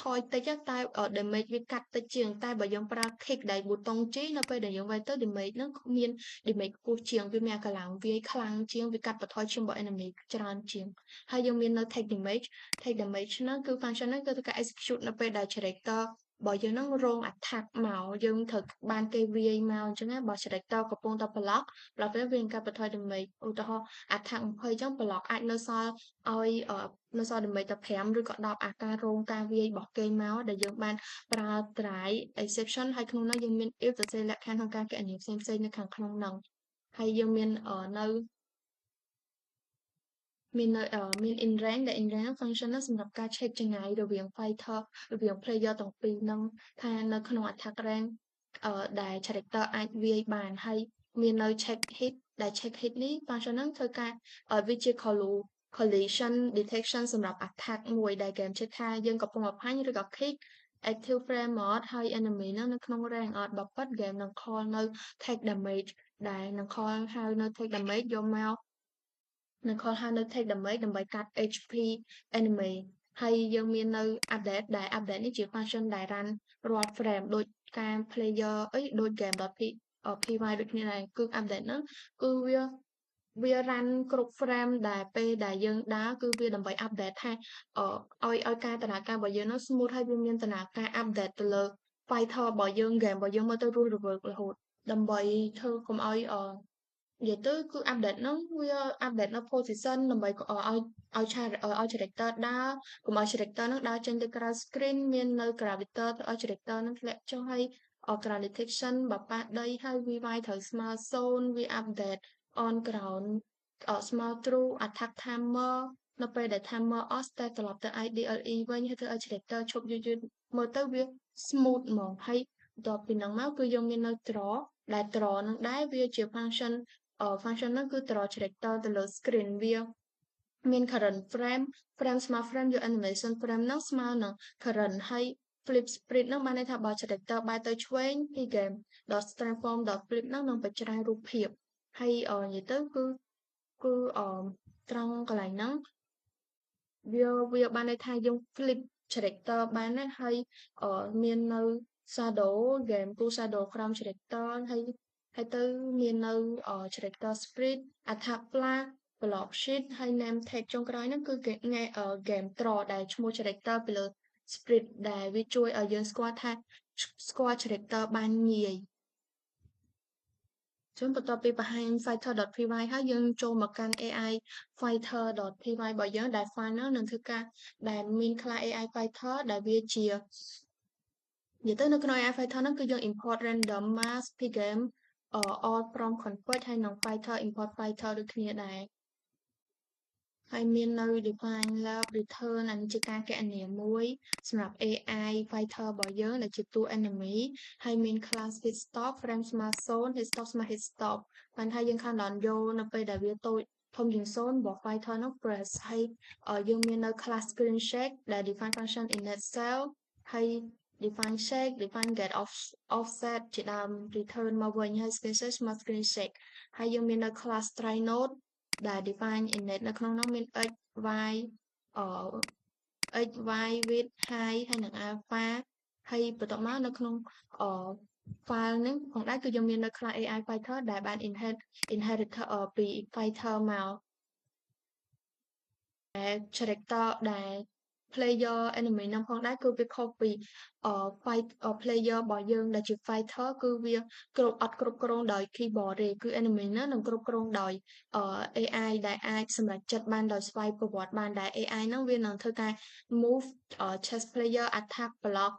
ថយតិចតែ damage វាកាត់តិចជាងតែបើយើងប្រើ kick ដែលប៊ូតុង G នៅពេលដែលយើងវាយទៅ damage ហ្នឹងមាន damage ខ្ពស់ជាងវាមានកម្លាំងវាយខ្លាំងជាងវាកាត់បន្ថយឈាមរបស់ enemy ច្រើនជាងហើយយើងមាននៅ take damage ហ្នឹងគឺ function ហ្នឹងគឺធ្វើការ execute នៅពេលដែល character បើយើងនឹងរង attack មកយើងត្រូវបានគេវាយមកអញ្ចឹងបើ character កំពុងតែ block ទៅវានឹងកាត់បន្ថយ damage ឧទាហរណ៍ attack 20អញ្ចឹង block អាចនៅសល់ឲ្យនៅសល់ damage តែ5ឬក៏10អាការរងការវាយរបស់គេមកដែលយើងបានប្រើ try exception ហើយក្នុងនោះយើងមាន if សរសេរលក្ខខណ្ឌក្នុងការគណនាផ្សេងៗនៅខាងក្នុងនោះហើយយើងមានមាន in range ដែល in range function ហ្នឹងសម្រាប់ការ check ចម្ងាយរវាង fighter រវាង player ទាំងពីរហ្នឹងថានៅក្នុង attack range ដែល character អាចវាយបានហើយមាននៅ check hit ដែល check hit នេះ function ហ្នឹងធ្វើការវាជា collision detection សម្រាប់ attack មួយដែល game check ថាយើងកំពុង punch ឬក៏ kick active frame mode ហើយ enemy ហ្នឹងនៅក្នុង rank អត់បើប៉ិត game នឹង call នៅ take damage ដែលនឹង call ហៅនៅ take damage យកមកនឹង call ហៅនៅ take damage ដើម្បីកាត់ HP enemy ហើយយើងមាននៅ update ដែល update នេះជា function ដែល run រាល់ frame ដូចការ player ដូច game.py ដូចគ្នាដែរគឺ update ហ្នឹងគឺវា run គ្រប់ frame ដែលពេលដែលយើងដើរគឺវាដើម្បី update ថាឲ្យការដំណើរការរបស់យើងនោះ smooth ហើយវាមានដំណើរការ update ទៅលើ fighter របស់យើង game របស់យើងមើលទៅរស់រវើករហូតដើម្បីធ្វើកុំឲ្យនិយាយទៅគឺ update ហ្នឹងវា update នៅ position ដើម្បីឲ្យ character ដើរកុំឲ្យ character ហ្នឹងដើរចេញទៅក្រៅ screen មាននៅ gravity ទៅឲ្យ character ហ្នឹងធ្លាក់ចុះហើយground detection បើប៉ះដីហើយវាវាយត្រូវស្មើ0វា update on ground ស្មើ true attack timer នៅពេលដែល timer អស់ state ត្រឡប់ទៅ IDLE វិញហើយធ្វើឲ្យ character ឈប់យឺតមើលទៅវា smooth ហ្មងហើយបន្ទាប់ពីហ្នឹងមកគឺយើងមាននៅ draw ដែល draw ហ្នឹងដែរវាជា function function ហ្នឹងគឺ draw character ទៅលើ screen វាមាន current frame ស្មើ frame យក animation frame ហ្នឹងស្មើនឹង current ហើយ flip split ហ្នឹងបានន័យថាបើ character បែរទៅឆ្វេងពី game ដល់ transform ដល់ flip ហ្នឹងនឹងបច្ច្រាយរូបភាពហើយនិយាយទៅគឺត្រង់កន្លែងហ្នឹងវាបានន័យថាយើង flip character បានណាហើយមាននៅ shadow game គូ shadow ក្រោម character ហើយទៅមាននៅcharacter split attack flash block sheet ហើយ name tag ចុងក្រោយហ្នឹងគឺគេgame draw ដែលឈ្មោះ character ពីលើ split ដែលវាជួយឲ្យយើងស្គាល់ថាស្គាល់ character បានងាយចឹងបន្ទាប់ពីបង្ហាញ fighter.py ហើយយើងចូលមកកាន់ AI fighter.py របស់យើងដែល file ហ្នឹងនឹងធ្វើការដែលមានខ្លះ AI fighter ដែលវាជានិយាយទៅនៅក្នុង AI fighter ហ្នឹងគឺយើង import random mass pgame all from config ហើយនឹង fighter import fighter ដូចគ្នាដែរហើយមាននៅ define lab return អានេះជាការគណនាមួយសម្រាប់ AI fighter របស់យើងដែលជាតួ enemy ហើយមាន class hit stop frame ស្មើ0 hit stop ស្មើ hit stop បានថាយើង countdown យកនៅពេលដែលវាតូចធំជាង0របស់ fighter នោះ press ហើយយើងមាននៅ class screen shake ដែល define function init cell ហើយ define shake define get offset ជាដើម return មកវិញហើយ screen shake ស្មើ screen shake ហើយយើងមាននៅ class try node ដែល define init នៅក្នុងនោះមាន x y x y width height ហើយនិង alpha ហើយបន្ទាប់មកនៅក្នុងfile នេះផងដែរគឺយើងមាននៅ class AI fighter ដែលបាន inherit ពី fighter មកដែល character ដែល player enemy ហ្នឹងផងដែរគឺវាខុសពីfight player របស់យើងដែលជា fighter គឺវាអត់គ្រប់គ្រងដោយ keyboard ទេគឺ enemy ហ្នឹងនឹងគ្រប់គ្រងដោយAI ដែលអាចសម្រេចចិត្តបានដោយស្វ័យប្រវត្តិបានដែល AI ហ្នឹងវានឹងធ្វើការ move chess player attack block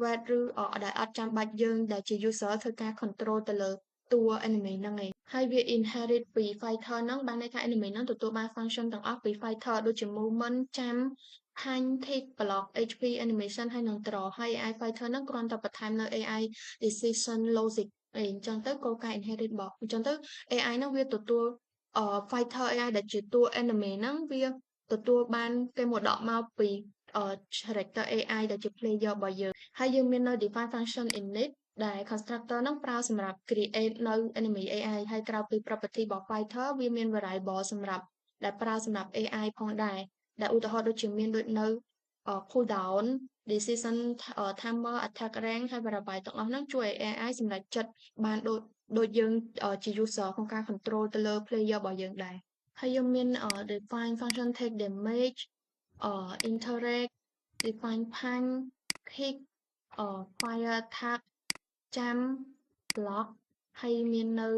wait ឬដែលអត់ចាំបាច់យើងដែលជា user ធ្វើការ control ទៅលើតួ enemy ហ្នឹងឯងហើយវា inherit ពី fighter ហ្នឹងបានន័យថា enemy ហ្នឹងទទួលបាន function ទាំងអស់ពី fighter ដូចជា movement ចាំហាញ tick block HP animation ហើយនឹង draw ហើយ AI fighter ហ្នឹងគ្រាន់តែបន្ថែមនៅ AI decision logic អញ្ចឹងទៅគោលការណ៍ inherit របស់អញ្ចឹងទៅ AI ហ្នឹងវាទទួលfighter AI ដែលជាតួ enemy ហ្នឹងវាទទួលបានគេមកដកមកពីcharacter AI ដែលជា player របស់យើងហើយយើងមាននៅ define function init ដែល constructor ហ្នឹងប្រើសម្រាប់ create នៅ enemy AI ហើយក្រៅពី property របស់ fighter វាមាន variable សម្រាប់ដែលប្រើសម្រាប់ AI ផងដែរដែលឧទាហរណ៍ដូចជាមានដូចនៅcooldown decision timer attack rank ហើយ variable ទាំងអស់ហ្នឹងជួយឲ្យ AI សម្រេចចិត្តបានដូចយើងជា user ក្នុងការ control ទៅលើ player របស់យើងដែរហើយយើងមាន define function take damage interact define punch kick fire attack ចាំ block ហើយមាននៅ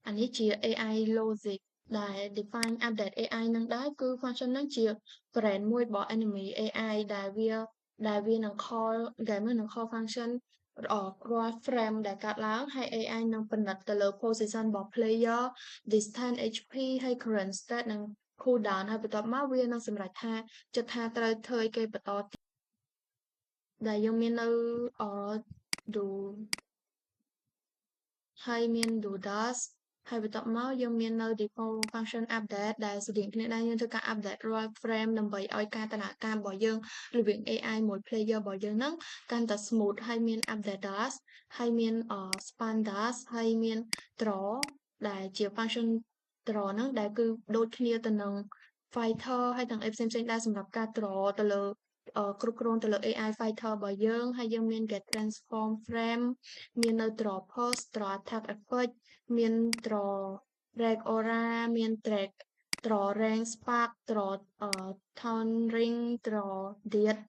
អានេះជា AI logic ដែល define update AI នឹងដែរគឺ function នឹងជា brand មួយរបស់ enemy AI ដែលវានឹង call game នឹង call function រាល់ frame ដែលកើតឡើងហើយ AI នឹងពិនិត្យទៅលើ position របស់ player distance HP ហើយ current state និង cooldown ហើយបន្ទាប់មកវានឹងសម្រេចថាចិត្តថាត្រូវធ្វើឲ្យគេបន្តទៀតដែលយើងមាននៅ do ហើយមាន do dust ហើយបន្ទាប់មកយើងមាននៅ default function update ដែលស្រដៀងគ្នាដែរយើងធ្វើការ update រាល់ frame ដើម្បីឲ្យការដំណើរការរបស់យើងរវាង AI មួយ player របស់យើងហ្នឹងកាន់តែ smooth ហើយមាន update dust ហើយមានspan dust ហើយមាន draw ដែលជា function draw ហ្នឹងដែលគឺដូចគ្នាទៅនឹង fighter ហើយទាំងអីផ្សេងៗដែរសម្រាប់ការ draw ទៅលើគ្រប់គ្រងទៅលើ AI fighter របស់យើងហើយយើងមាន get transform frame មាននៅ draw pose draw attack effect មាន draw drag aura មាន draw rank spark draw town ring draw death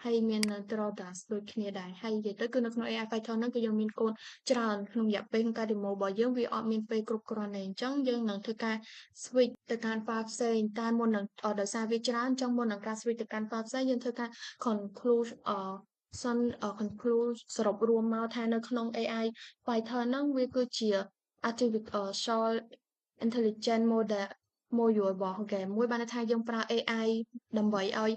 ហើយមាននៅ draw dust ដូចគ្នាដែរហើយនិយាយទៅគឺនៅក្នុង AI fighter ហ្នឹងគឺយើងមានកូនច្រើនក្នុងរយៈពេលក្នុងការ demo របស់យើងវាអត់មានពេលគ្រប់គ្រាន់ទេអញ្ចឹងយើងនឹងធ្វើការ switch ទៅកាន់ file ផ្សេងតែមុននឹងដោយសារវាច្រើនអញ្ចឹងមុននឹងការ switch ទៅកាន់ file ផ្សេងយើងធ្វើការ conclude conclude សរុបរួមមកថានៅក្នុង AI Fighter ហ្នឹងវាគឺជា artificial intelligence module របស់ game មួយបានន័យថាយើងប្រើ AI ដើម្បីឲ្យ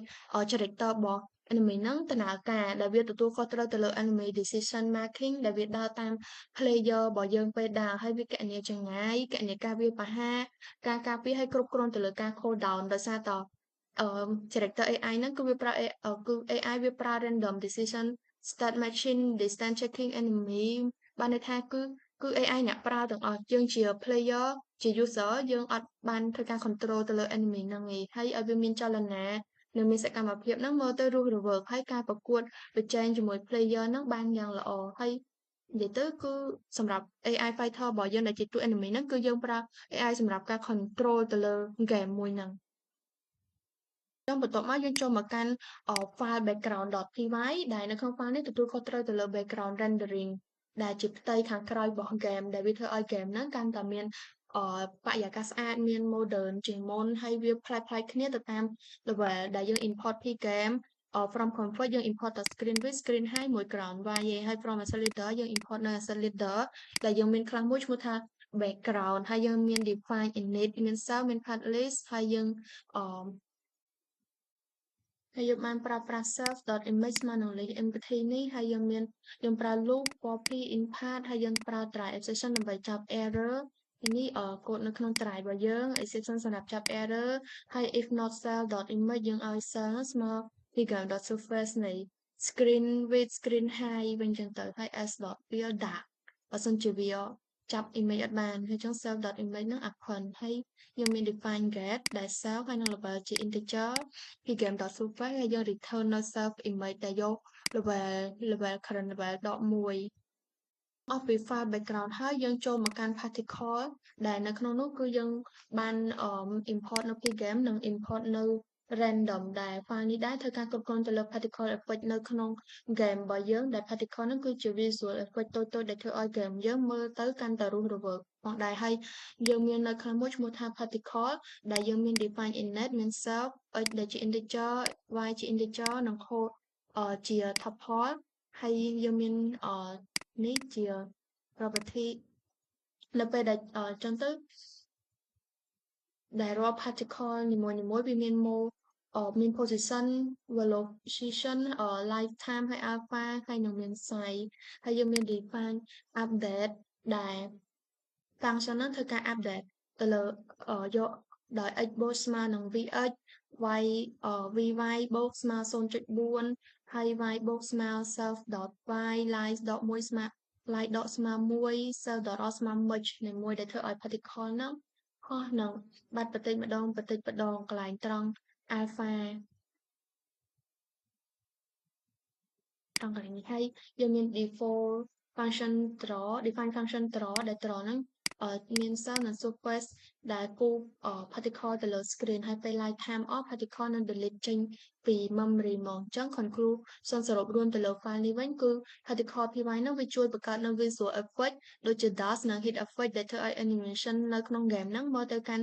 character របស់ enemy ហ្នឹងដំណើរការដែលវាទទួលខុសត្រូវទៅលើ enemy decision making ដែលវាដើរតាម player របស់យើងពេលដើរហើយវាគណនាចម្ងាយគណនាការវាយប្រហារការការពារឲ្យគ្រប់គ្រាន់ទៅលើការ cool down ដោយសារតcharacter AI ហ្នឹងគឺវាប្រើគឺ AI វាប្រើ random decision state matching distance checking enemy បានន័យថាគឺ AI អ្នកប្រើទាំងអស់យើងជា player ជា user យើងអត់បានធ្វើការ control ទៅលើ enemy ហ្នឹងទេហើយឲ្យវាមានចលនានិងមានសកម្មភាពហ្នឹងមើលទៅរស់រវើកហើយការប្រកួតប្រជែងជាមួយ player ហ្នឹងបានយ៉ាងល្អហើយនិយាយទៅគឺសម្រាប់ AI fighter របស់យើងដែលជាតួ enemy ហ្នឹងគឺយើងប្រើ AI សម្រាប់ការ control ទៅលើ game មួយហ្នឹងចឹងបន្ទាប់មកយើងចូលមកកាន់file background.py ដែលនៅក្នុង file នេះទទួលខុសត្រូវទៅលើ background rendering ដែលជាផ្ទៃខាងក្រោយរបស់ game ដែលវាធ្វើឲ្យ game ហ្នឹងកាន់តែមានបរិយាកាសស្អាតមាន modern ជាងមុនហើយវាប្លែកៗគ្នាទៅតាម level ដែលយើង import ពី game from config យើង import ទៅ screen width screen height មួយ ground wire ហើយ from asset leader យើង import នៅ asset leader ដែលយើងមាន class មួយឈ្មោះថា background ហើយយើងមាន define init មាន self មាន path list ហើយយើងហើយយើងបានប្រើប្រាស់ self.image ស្មើនឹង list empty នេះហើយយើងប្រើ loop copy in path ហើយយើងប្រើ try exception ដើម្បីចាប់ error នេះកូដនៅក្នុង try របស់យើង exception សម្រាប់ចាប់ error ហើយ if not self.image យើងឲ្យ cell ស្មើ figure.surface នៃ screen width screen height វិញចឹងទៅហើយ s.fill dark បើសិនជាវាចាប់ image អត់បានហើយចឹង self.image ហ្នឹង append ហើយយើងមាន define get ដែល self ហើយនឹង label ជា integer pgame.surface ហើយយើង return នៅ self image ដែលយក level current level ដក1អស់ពី file background ហើយយើងចូលមកកាន់ particle ដែលនៅក្នុងនោះគឺយើងបានimport នៅ pgame និង import នៅ random ដែល file នេះដែរធ្វើការគ្រប់គ្រងទៅលើ particle effect នៅក្នុង game របស់យើងដែល particle ហ្នឹងគឺជា visual effect តូចៗដែលធ្វើឲ្យ game យើងមើលទៅកាន់តែរស់រវើកផងដែរហើយយើងមាននៅខាងមួយឈ្មោះថា particle ដែលយើងមាន define init មាន self x ដែលជា integer y ជា integer និង code ជា tuple ហើយយើងមាននេះជា property នៅពេលដែលចឹងទៅដែលរាល់ particle នីមួយៗវាមាន mode មាន position velocity lifetime ហើយ alpha ហើយនឹងមាន size ហើយយើងមាន define update ដែល function ហ្នឹងធ្វើការ update ទៅលើយកដោយ x បូកស្មើនឹង vx y vy បូកស្មើ 0.4 ហើយ y បូកស្មើ self.y line ដក1ស្មើ line ដកស្មើ1 self.r ស្មើ merge នៃមួយដែលធ្វើឲ្យ particle ហ្នឹងហោះនឹងបាត់បន្តិចម្ដងកន្លែងត្រង់ alpha ត្រង់កន្លែងនេះហើយយើងមាន default function draw define function draw ដែល draw ហ្នឹងមាន cell និង surface ដែលគូ particle ទៅលើ screen ហើយពេល lifetime off particle នឹង delete ចេញពី memory ហ្មងអញ្ចឹង conclusion សរុបរួមទៅលើ file នេះវិញគឺ particle py ហ្នឹងវាជួយបង្កើតនៅ visual effect ដូចជា dust និង heat effect ដែលធ្វើឲ្យ animation នៅក្នុង game ហ្នឹងមើលទៅឃើញ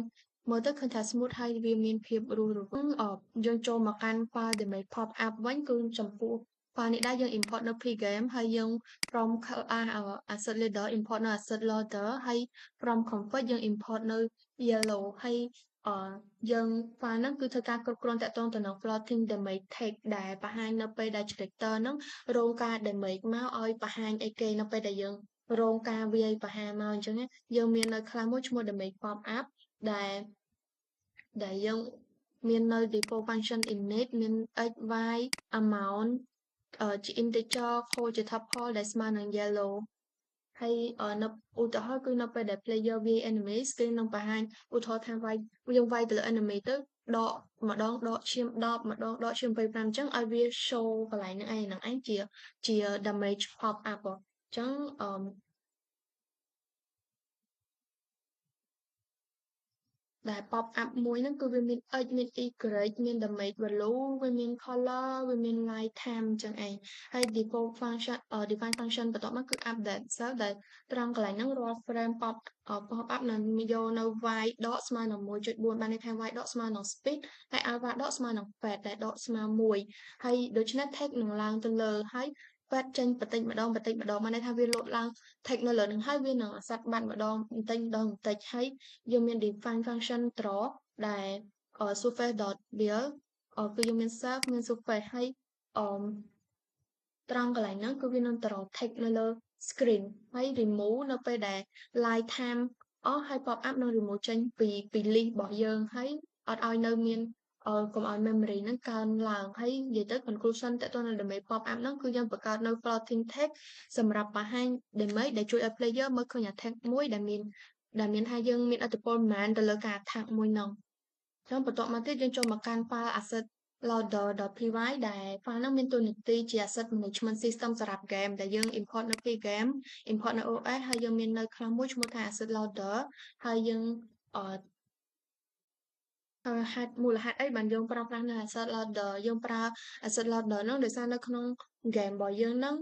ថា smooth ហើយវាមានភាពរស់រវើកយើងចូលមកកាន់ file ដែល pop up វិញគឺចំពោះ file នេះដែរយើង import នៅ pgame ហើយយើង from asset leader import នៅ asset loader ហើយ from config យើង import នៅ yellow ហើយយើង file ហ្នឹងគឺធ្វើការគ្រប់គ្រងតាក់ទងទៅនឹង floating damage text ដែលបង្ហាញនៅពេលដែល character ហ្នឹងរងការ damage មកឲ្យបង្ហាញអីគេនៅពេលដែលយើង រងការវាយប្រហារមកអញ្ចឹងណាយើងមាននៅខ្លះមួយឈ្មោះ damage pop up ដែលយើងមាននៅ default function init មាន x y amount ជា integer code ជា tuple ដែលស្មើនឹង yellow ហើយនៅឧទាហរណ៍គឺនៅពេលដែល player វាយ enemy screen នឹងបង្ហាញឧទាហរណ៍ថាយើងវាយទៅលើ enemy ទៅដកម្ដងដកឈាម10ម្ដងដកឈាម25អញ្ចឹងឲ្យវា show កន្លែងហ្នឹងឯងជា damage pop up អញ្ចឹងដែល pop up មួយហ្នឹងគឺវាមាន x មាន y មាន damage value វាមាន color វាមាន light time អញ្ចឹងឯងហើយ default function define function បន្ទាប់មកគឺ update cell ដែលត្រង់កន្លែងហ្នឹងរាល់ frame pop up នឹងយកនៅ y ដកស្មើនឹង 1.4 បានន័យថា y ដកស្មើនឹង speed ហើយ alpha ដកស្មើនឹង fat ដែលដកស្មើ1ហើយដូច្នេះ text នឹងឡើងទៅលើហើយ fat ចេញបន្តិចម្ដងបានន័យថាវាលោតឡើង text នៅលើនឹងហើយវានឹងអាសាត់បាត់ម្ដងបន្តិចហើយយើងមាន define function draw ដែល surface.build គឺយើងមាន self មាន surface ហើយអឺត្រង់កន្លែងហ្នឹងគឺវានឹង draw text នៅលើ screen ហើយ remove នៅពេលដែល live time អស់ហើយ pop up នឹង remove ចេញពី list របស់យើងហើយអត់ឲ្យនៅមានកុំឲ្យ memory ហ្នឹងកើនឡើងហើយនិយាយទៅ conclusion តើតើនៅ damage pop up ហ្នឹងគឺយើងបង្កើតនៅ floating text សម្រាប់បង្ហាញ damage ដែលជួយឲ្យ player មើលឃើញ attack មួយដែលមានថាយើងមានឥទ្ធិពលប៉ុន្មានទៅលើការ attack មួយហ្នឹងចឹងបន្ទាប់មកទៀតយើងចូលមកកាន់ file asset loader.py ដែល file ហ្នឹងមានតួនាទីជា asset management system សម្រាប់ game ដែលយើង import នៅពី game import នៅ OS ហើយយើងមាននៅខ្លះមួយឈ្មោះថា asset loader ហើយយើងអឺមូលហេតុអីបានយើងប្រើប្រាស់នៅ asset loader យើងប្រើ asset loader ហ្នឹងដោយសារនៅក្នុង game របស់យើងហ្នឹង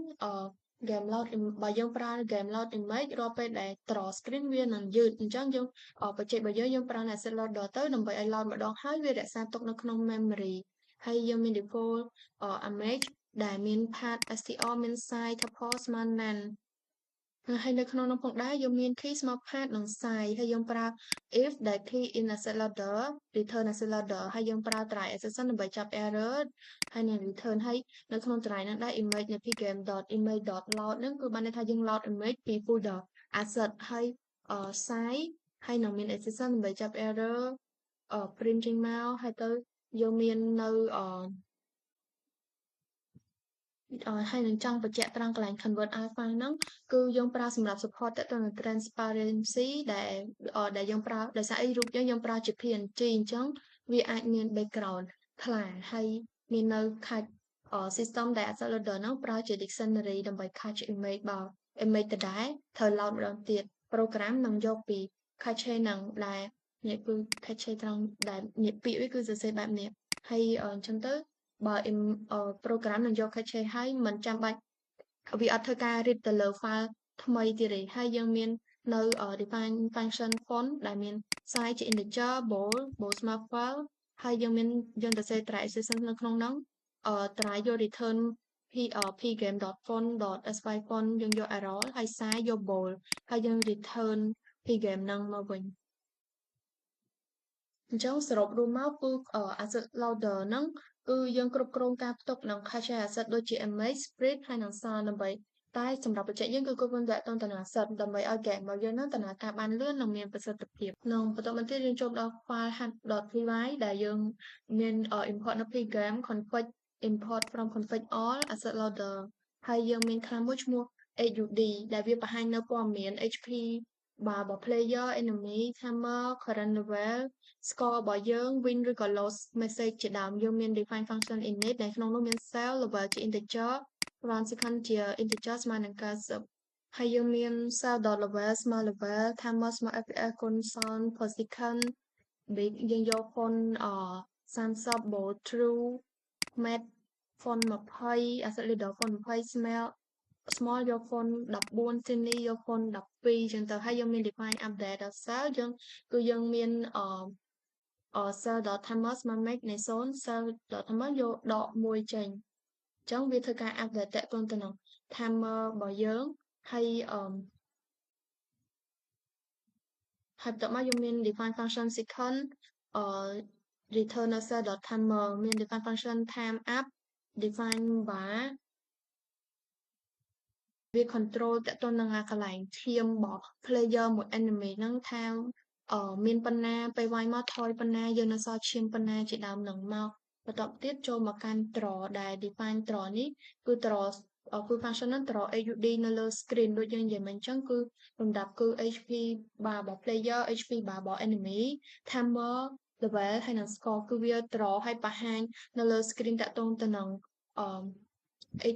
game load បើយើងប្រើ game load image រាល់ពេលដែល draw screen វានឹងយឺតអញ្ចឹងយើងបច្ចេករបស់យើងប្រើ asset loader ទៅដើម្បីឲ្យ load ម្ដងហើយវារក្សាទុកនៅក្នុង memory ហើយយើងមាន default image ដែលមាន path str មាន size tuple ស្មើ none ហើយនៅក្នុងនោះផងដែរយើងមាន key small path និង size ហើយយើងប្រើ if ដែល key in asset loader return asset loader ហើយយើងប្រើ try exception ដើម្បីចាប់ error ហើយនឹង return ហើយនៅក្នុង try ហ្នឹងដែរ image នៅ pgame.image.load ហ្នឹងគឺបានន័យថាយើង load image ពី folder asset ហើយsize ហើយនឹងមាន exception ដើម្បីចាប់ error print ចេញមកហើយទៅយើងមាននៅហើយនឹងចង់បញ្ជាក់ត្រង់កន្លែង convert alpha ហ្នឹងគឺយើងប្រើសម្រាប់ support ទាក់ទងនឹង transparency ដែលយើងប្រើដោយសារអីរូបយើងប្រើជា PNG អញ្ចឹងវាអាចមាន background ថ្លាហើយមាននៅ catch system ដែល asset loader ហ្នឹងប្រើជា dictionary ដើម្បី catch image បើ image ដដែលត្រូវ load ម្ដងទៀត program នឹងយកពី cache ហ្នឹងដែលនេះគឺ cache ត្រង់ដែលនេះពាក្យវាគឺសរសេរបែបនេះហើយអញ្ចឹងទៅបើ program នឹងយក cache ហើយមិនចាំបាច់វាអត់ធ្វើការ read ទៅលើ file ថ្មីទៀតទេហើយយើងមាននៅ define function font ដែលមាន size ជា integer bold smart file ហើយយើងទៅសេ try exception នៅក្នុងហ្នឹងtry យក return pgame.font.sy font យើងយក error ហើយ size យក bold ហើយយើង return pgame ហ្នឹងមកវិញអញ្ចឹងសរុបរួមមកគឺasset loader ហ្នឹងគឺយើងគ្រប់គ្រងការផ្ទុកនិង cache asset ដូចជា image, spread ហើយនិង sound ដើម្បីតែសម្រាប់បច្ចេកយើងគឺគ្រប់គ្រងតាក់ទងទៅនឹង asset ដើម្បីឲ្យ game របស់យើងហ្នឹងដំណើរការបានលឿននិងមានប្រសិទ្ធភាពនិងបន្តមកទៀតយើងចូលដល់ file hack.py ដែលយើងមាន import នៅពី game config import from config all asset loader ហើយយើងមានខ្លះមួយឈ្មោះ HUD ដែលវាបង្ហាញនៅព័ត៌មាន HP បាទរបស់ player enemy timer current level score របស់យើង win ឬក៏ loss message ជាដើមយើងមាន define function init ដែលក្នុងនោះមាន cell level ជា integer round second ជា integer ស្មើនឹង90ហើយយើងមាន cell.level ស្មើ level timer ស្មើ fps គុណ sound per second bit យើងយក font 30 bold true matte font 20 asset leader font 20 small យក font 14 tiny យក font 12ចឹងទៅហើយយើងមាន define update cell គឺយើងមានcell.timer ស្មើ max នៃ0 cell.timer យកដក1ចេញអញ្ចឹងវាធ្វើការ update តាក់ទងទៅនឹង timer របស់យើងហើយបន្ទាប់មកយើងមាន define function second return cell.timer មាន define function time up define bar វា control តាក់ទងនឹងកន្លែងឈាមរបស់ player មួយ enemy ហ្នឹងថាមានប៉ុណ្ណាពេលវាយមកថយប៉ុណ្ណាយើងនៅសល់ឈាមប៉ុណ្ណាជាដើមហ្នឹងមកបន្ទាប់ទៀតចូលមកកាន់ draw ដែល define draw នេះគឺ draw គឺ function ហ្នឹង draw HUD នៅលើ screen ដូចយើងនិយាយមិញអញ្ចឹងគឺលំដាប់គឺ HP bar របស់ player HP bar របស់ enemy timer level ហើយនិង score គឺវា draw ហើយបង្ហាញនៅលើ screen តាក់ទងទៅនឹង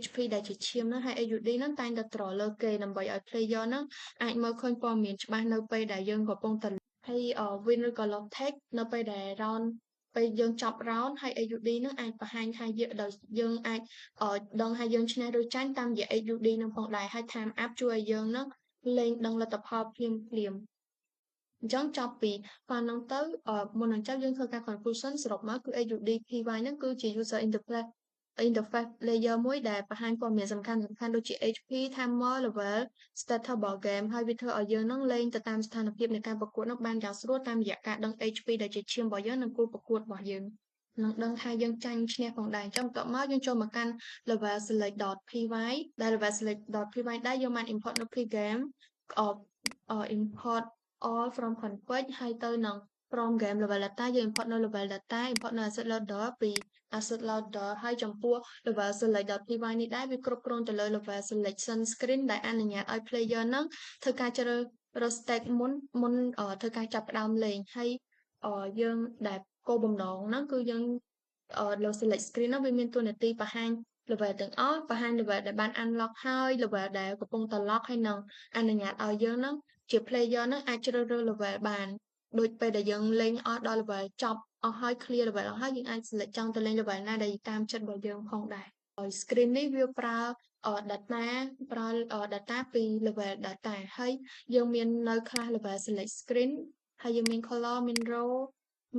HP ដែលជាឈាមហ្នឹងហើយ HUD ហ្នឹងតែងតែត្រលើគេដើម្បីឲ្យ player ហ្នឹងអាចមើលឃើញព័ត៌មានច្បាស់នៅពេលដែលយើងកំពុងតែហើយ win ឬក៏ loss take នៅពេលដែល round ពេលយើងចប់ round ហើយ HUD ហ្នឹងអាចបង្ហាញថាយើងអាចដឹងថាយើងឈ្នះឬចាញ់តាមរយៈ HUD ហ្នឹងផងដែរហើយ time up ជួយឲ្យយើងហ្នឹងលេងដឹងលទ្ធផលភ្លាមអញ្ចឹងចប់ពី file ហ្នឹងទៅមុននឹងចប់យើងធ្វើការ conclusion សរុបមកគឺ HUD PY ហ្នឹងគឺជា user interface layer មួយដែលបង្ហាញព័ត៌មានសំខាន់ៗដូចជា HP timer level status របស់ game ហើយវាធ្វើឲ្យយើងនឹងលេងទៅតាមស្ថានភាពនៃការប្រកួតនោះបានយ៉ាងស្រួលតាមរយៈការដឹង HP ដែលជាឈាមរបស់យើងនិងគូប្រកួតរបស់យើងនឹងដឹងថាយើងចាញ់ឈ្នះផងដែរអញ្ចឹងបន្ទាប់មកយើងចូលមកកាន់ level select.py ដែល level select.py ដែរយើងបាន import នៅ pgame import all from config ហើយទៅនឹង from game level data យើង import នៅ level data import នៅ asset loader ពី asset loader ហើយចំពោះ level select.py នេះដែរវាគ្រប់គ្រងទៅលើ level selection screen ដែលអនុញ្ញាតឲ្យ player ហ្នឹងធ្វើការជ្រើសរើស stake មុនធ្វើការចាប់ផ្ដើមលេងហើយយើងដែលគោលបំណងហ្នឹងគឺយើងលើ select screen ហ្នឹងវាមានតួនាទីបង្ហាញ level ទាំងអស់បង្ហាញ level ដែលបាន unlock ហើយ level ដែលកំពុងតែ lock ហើយនឹងអនុញ្ញាតឲ្យយើងហ្នឹងជា player ហ្នឹងអាចជ្រើសរើស level បានដូចពេលដែលយើងលេងអស់ដល់ level ចប់អស់ហើយ clear level អស់ហើយយើងអាច select ចង់ទៅលេង level ណាដែលតាមចិត្តរបស់យើងផងដែរហើយ screen នេះវាប្រើ data ប្រើ data ពី level data ហើយយើងមាននៅខ្លះ level select screen ហើយយើងមាន color មាន row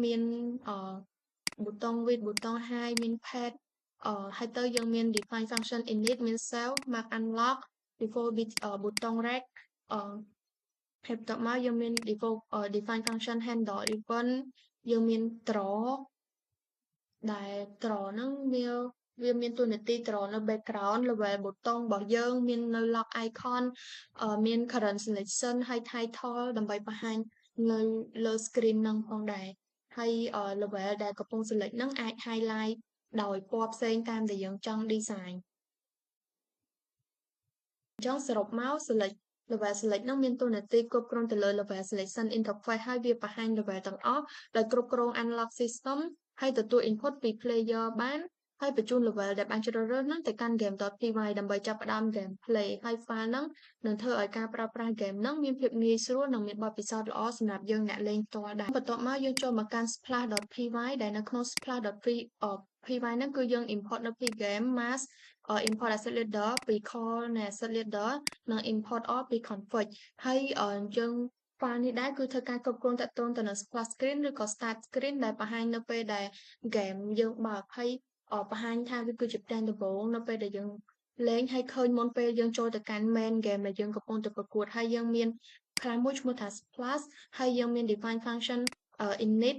មានប៊ូតុង width ប៊ូតុង height មាន pad ហើយទៅយើងមាន define function init មាន save mark unlock default ប៊ូតុង rect ហើយបន្ទាប់មកយើងមាន default define function handle event យើងមាន draw ដែល draw ហ្នឹងវាមានតួនាទី draw នៅ background level ប៊ូតុងរបស់យើងមាននៅ lock icon មាន current selection ហើយ title ដើម្បីបង្ហាញនៅលើ screen ហ្នឹងផងដែរហើយ level ដែលកំពុង select ហ្នឹងអាច highlight ដោយពណ៌ផ្សេងតាមដែលយើងចង់ design អញ្ចឹងសរុបមក level select ហ្នឹងមានតួនាទីគ្រប់គ្រងទៅលើ level selection interface ហើយវាបង្ហាញ level ទាំងអស់ដែលគ្រប់គ្រង unlock system ហើយទទួល input ពី player បានហើយបញ្ជូន level ដែលបានជ្រើសរើសហ្នឹងទៅកាន់ game.py ដើម្បីចាប់ផ្ដើម game play ហើយ file ហ្នឹងនឹងធ្វើឲ្យការប្រើប្រាស់ game ហ្នឹងមានភាពងាយស្រួលនិងមានបទពិសោធន៍ល្អសម្រាប់យើងអ្នកលេងផ្ទាល់ដែរបន្ទាប់មកយើងចូលមកកាន់ splash.py ដែលនៅក្នុង splash.py ហ្នឹងគឺយើង import នៅពី game mask import asset leader ពី call នៃ asset leader និង import all ពី config ហើយយើង file នេះដែរគឺធ្វើការគ្រប់គ្រងតាក់ទងទៅនឹង splash screen ឬក៏ start screen ដែលបង្ហាញនៅពេលដែល game យើងបើកហើយបង្ហាញថាវាគឺជាផ្ទាំងដំបូងនៅពេលដែលយើងលេងហើយឃើញមុនពេលយើងចូលទៅកាន់ main game ដែលយើងកំពុងតែប្រកួតហើយយើងមានខ្លះមួយឈ្មោះថា splash ហើយយើងមាន define function init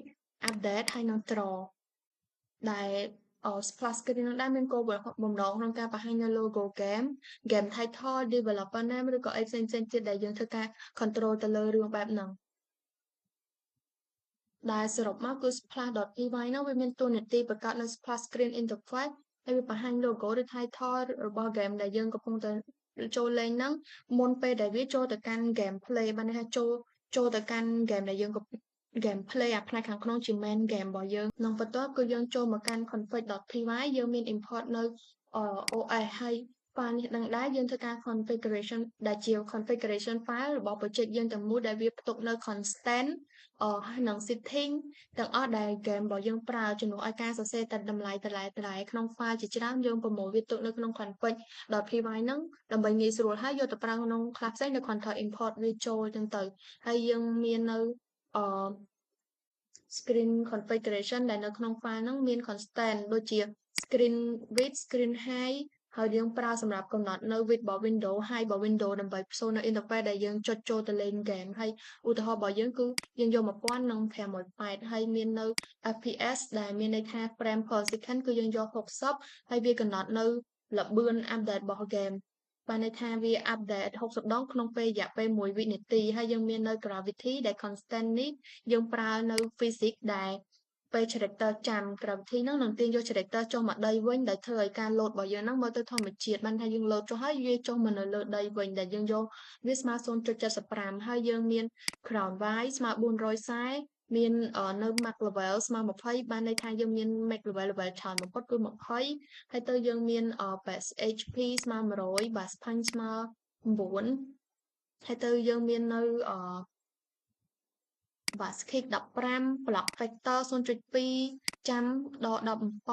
update ហើយនិង draw ដែលsplash screen នឹងដែរមានគោលបំណងក្នុងការបង្ហាញនៅ logo game title developer name ឬក៏អីផ្សេងៗទៀតដែលយើងធ្វើការ control ទៅលើរឿងបែបហ្នឹងដែលសរុបមកគឺ splash.py ហ្នឹងវាមានតួនាទីបង្កើតនៅ splash screen interface ហើយវាបង្ហាញ logo ឬ title របស់ game ដែលយើងកំពុងតែចូលលេងហ្នឹងមុនពេលដែលវាចូលទៅកាន់ game play បានន័យថាចូលទៅកាន់ game ដែលយើង game play អាផ្នែកខាងក្នុងជា main game របស់យើងនិងបន្ទាប់គឺយើងចូលមកកាន់ config.py យើងមាន import នៅ OS ហើយ file នេះនឹងដែរយើងធ្វើការ configuration ដែលជា configuration file របស់ project យើងទាំងមូលដែលវាផ្ទុកនៅ constant ហើយនិង setting ទាំងអស់ដែល game របស់យើងប្រើជំនួសឲ្យការសរសេរតែតម្លៃក្នុង file ជាច្រើនយើងប្រមូលវាទុកនៅក្នុង config.py ហ្នឹងដើម្បីងាយស្រួលហើយយកទៅប្រើក្នុងខ្លះផ្សេងនៅ control import វាចូលចឹងទៅហើយយើងមាននៅscreen configuration ដែលនៅក្នុង file ហ្នឹងមាន constant ដូចជា screen width screen height ហើយយើងប្រើសម្រាប់កំណត់នៅ width របស់ window height របស់ window ដើម្បីផ្សោតនៅ interface ដែលយើងចុចចូលទៅលេង game ហើយឧទាហរណ៍របស់យើងគឺយើងយក1000និង508ហើយមាននៅ FPS ដែលមានន័យថា frame per second គឺយើងយក60ហើយវាកំណត់នៅល្បឿន update របស់ game បានន័យថាវា update 60 ដងក្នុងពេលរយៈពេល1វិនាទីហើយយើងមាននៅ gravity ដែល constant នេះយើងប្រើនៅ physics ដែលពេល character ចាំ gravity ហ្នឹងនឹងទាញយក character ចុះមកដីវិញដែលធ្វើឲ្យការ load របស់យើងហ្នឹងមើលទៅធម្មជាតិបានថាយើង load ចុះហើយវាចុះមកនៅលើដីវិញដែលយើងយកវាស្មើ 0.75 ហើយយើងមាន crown y ស្មើ440មាននៅ max level ស្មើ20បានន័យថាយើងមាន max level ច្រើនបំផុតគឺ20ហើយទៅយើងមានbase HP ស្មើ100 base punch ស្មើ9ហើយទៅយើងមាននៅbase kick 15 block factor 0.2ចាំដល់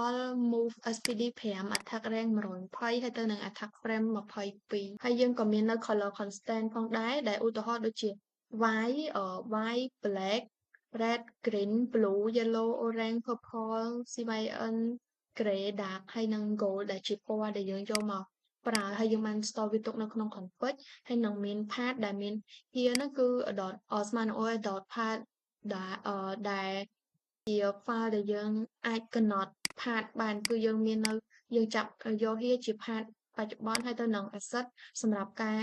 17 move SPD 5 attack rank 120ហើយទៅនឹង attack frame 22ហើយយើងក៏មាននៅ color constant ផងដែរដែលឧទាហរណ៍ដូចជា white black red green blue yellow orange purple cyan gray dark ហើយនិង gold ដែលជាពណ៌ដែលយើងយកមកប្រើហើយយើងបាន store វាទុកនៅក្នុង config ហើយនឹងមាន path ដែលមាន here ហ្នឹងគឺ ស្មើនឹង os path ដែលជា file ដែលយើងអាចកំណត់ path បានគឺយើងមាននៅយើងចាប់យក here ជា path បច្ចុប្បន្នហើយទៅនឹង asset សម្រាប់ការ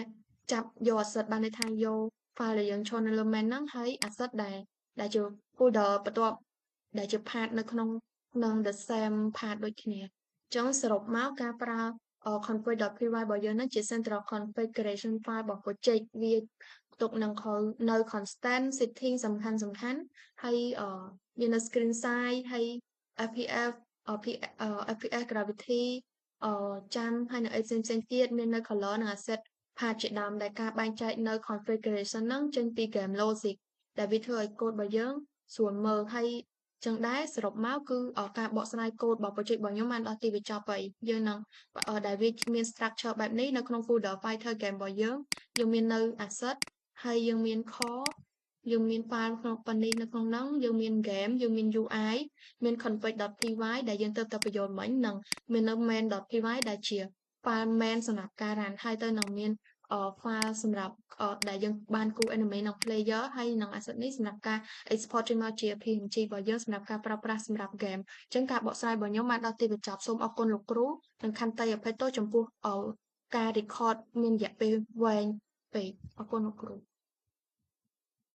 ចាប់យក asset បានន័យថាយក file ដែលយើងឈរនៅលើ main ហ្នឹងហើយ asset ដែលជា folder បន្ទាប់ដែលជា path នៅក្នុងនឹង the same path ដូចគ្នាអញ្ចឹងសរុបមកការប្រើ config.py របស់យើងហ្នឹងជា central configuration file របស់ project វាផ្ទុកនឹងនៅ constant setting សំខាន់ហើយមាននៅ screen size ហើយ FPS FPS gravity ចាំហើយនឹងអីផ្សេងទៀតមាននៅ color និង asset path ជាដើមដែលការបែងចែកនៅ configuration ហ្នឹងចេញពី game logic ដែលវាធ្វើឲ្យកូដរបស់យើងស្រួលមើលហើយចឹងដែរសរុបមកគឺការបកស្រាយកូដរបស់ project របស់ខ្ញុំបានដល់ទីបញ្ចប់ហើយយើងនឹងដែលវាមាន structure បែបនេះនៅក្នុង folder Python game របស់យើងមាននៅ asset ហើយយើងមាន core យើងមាន file ក្នុងប៉ុណ្នេះនៅក្នុងហ្នឹងយើងមាន game យើងមាន UI មាន config.py ដែលយើងទៅបញ្ចូលមិញនិងមាននៅ main.py ដែលជា file main សម្រាប់ការ run ហើយទៅនឹងមានfile សម្រាប់ដែលយើងបានគូ enemy និង player ហើយនឹង asset នេះសម្រាប់ការ export ចេញមកជា PNG របស់យើងសម្រាប់ការប្រើប្រាស់សម្រាប់ game អញ្ចឹងការបកស្រាយរបស់ខ្ញុំបានដល់ទីបញ្ចប់សូមអរគុណលោកគ្រូនិងខន្តីអភ័យទោសចំពោះការ record មានរយៈពេលវែងពេកអរគុណលោកគ្រូ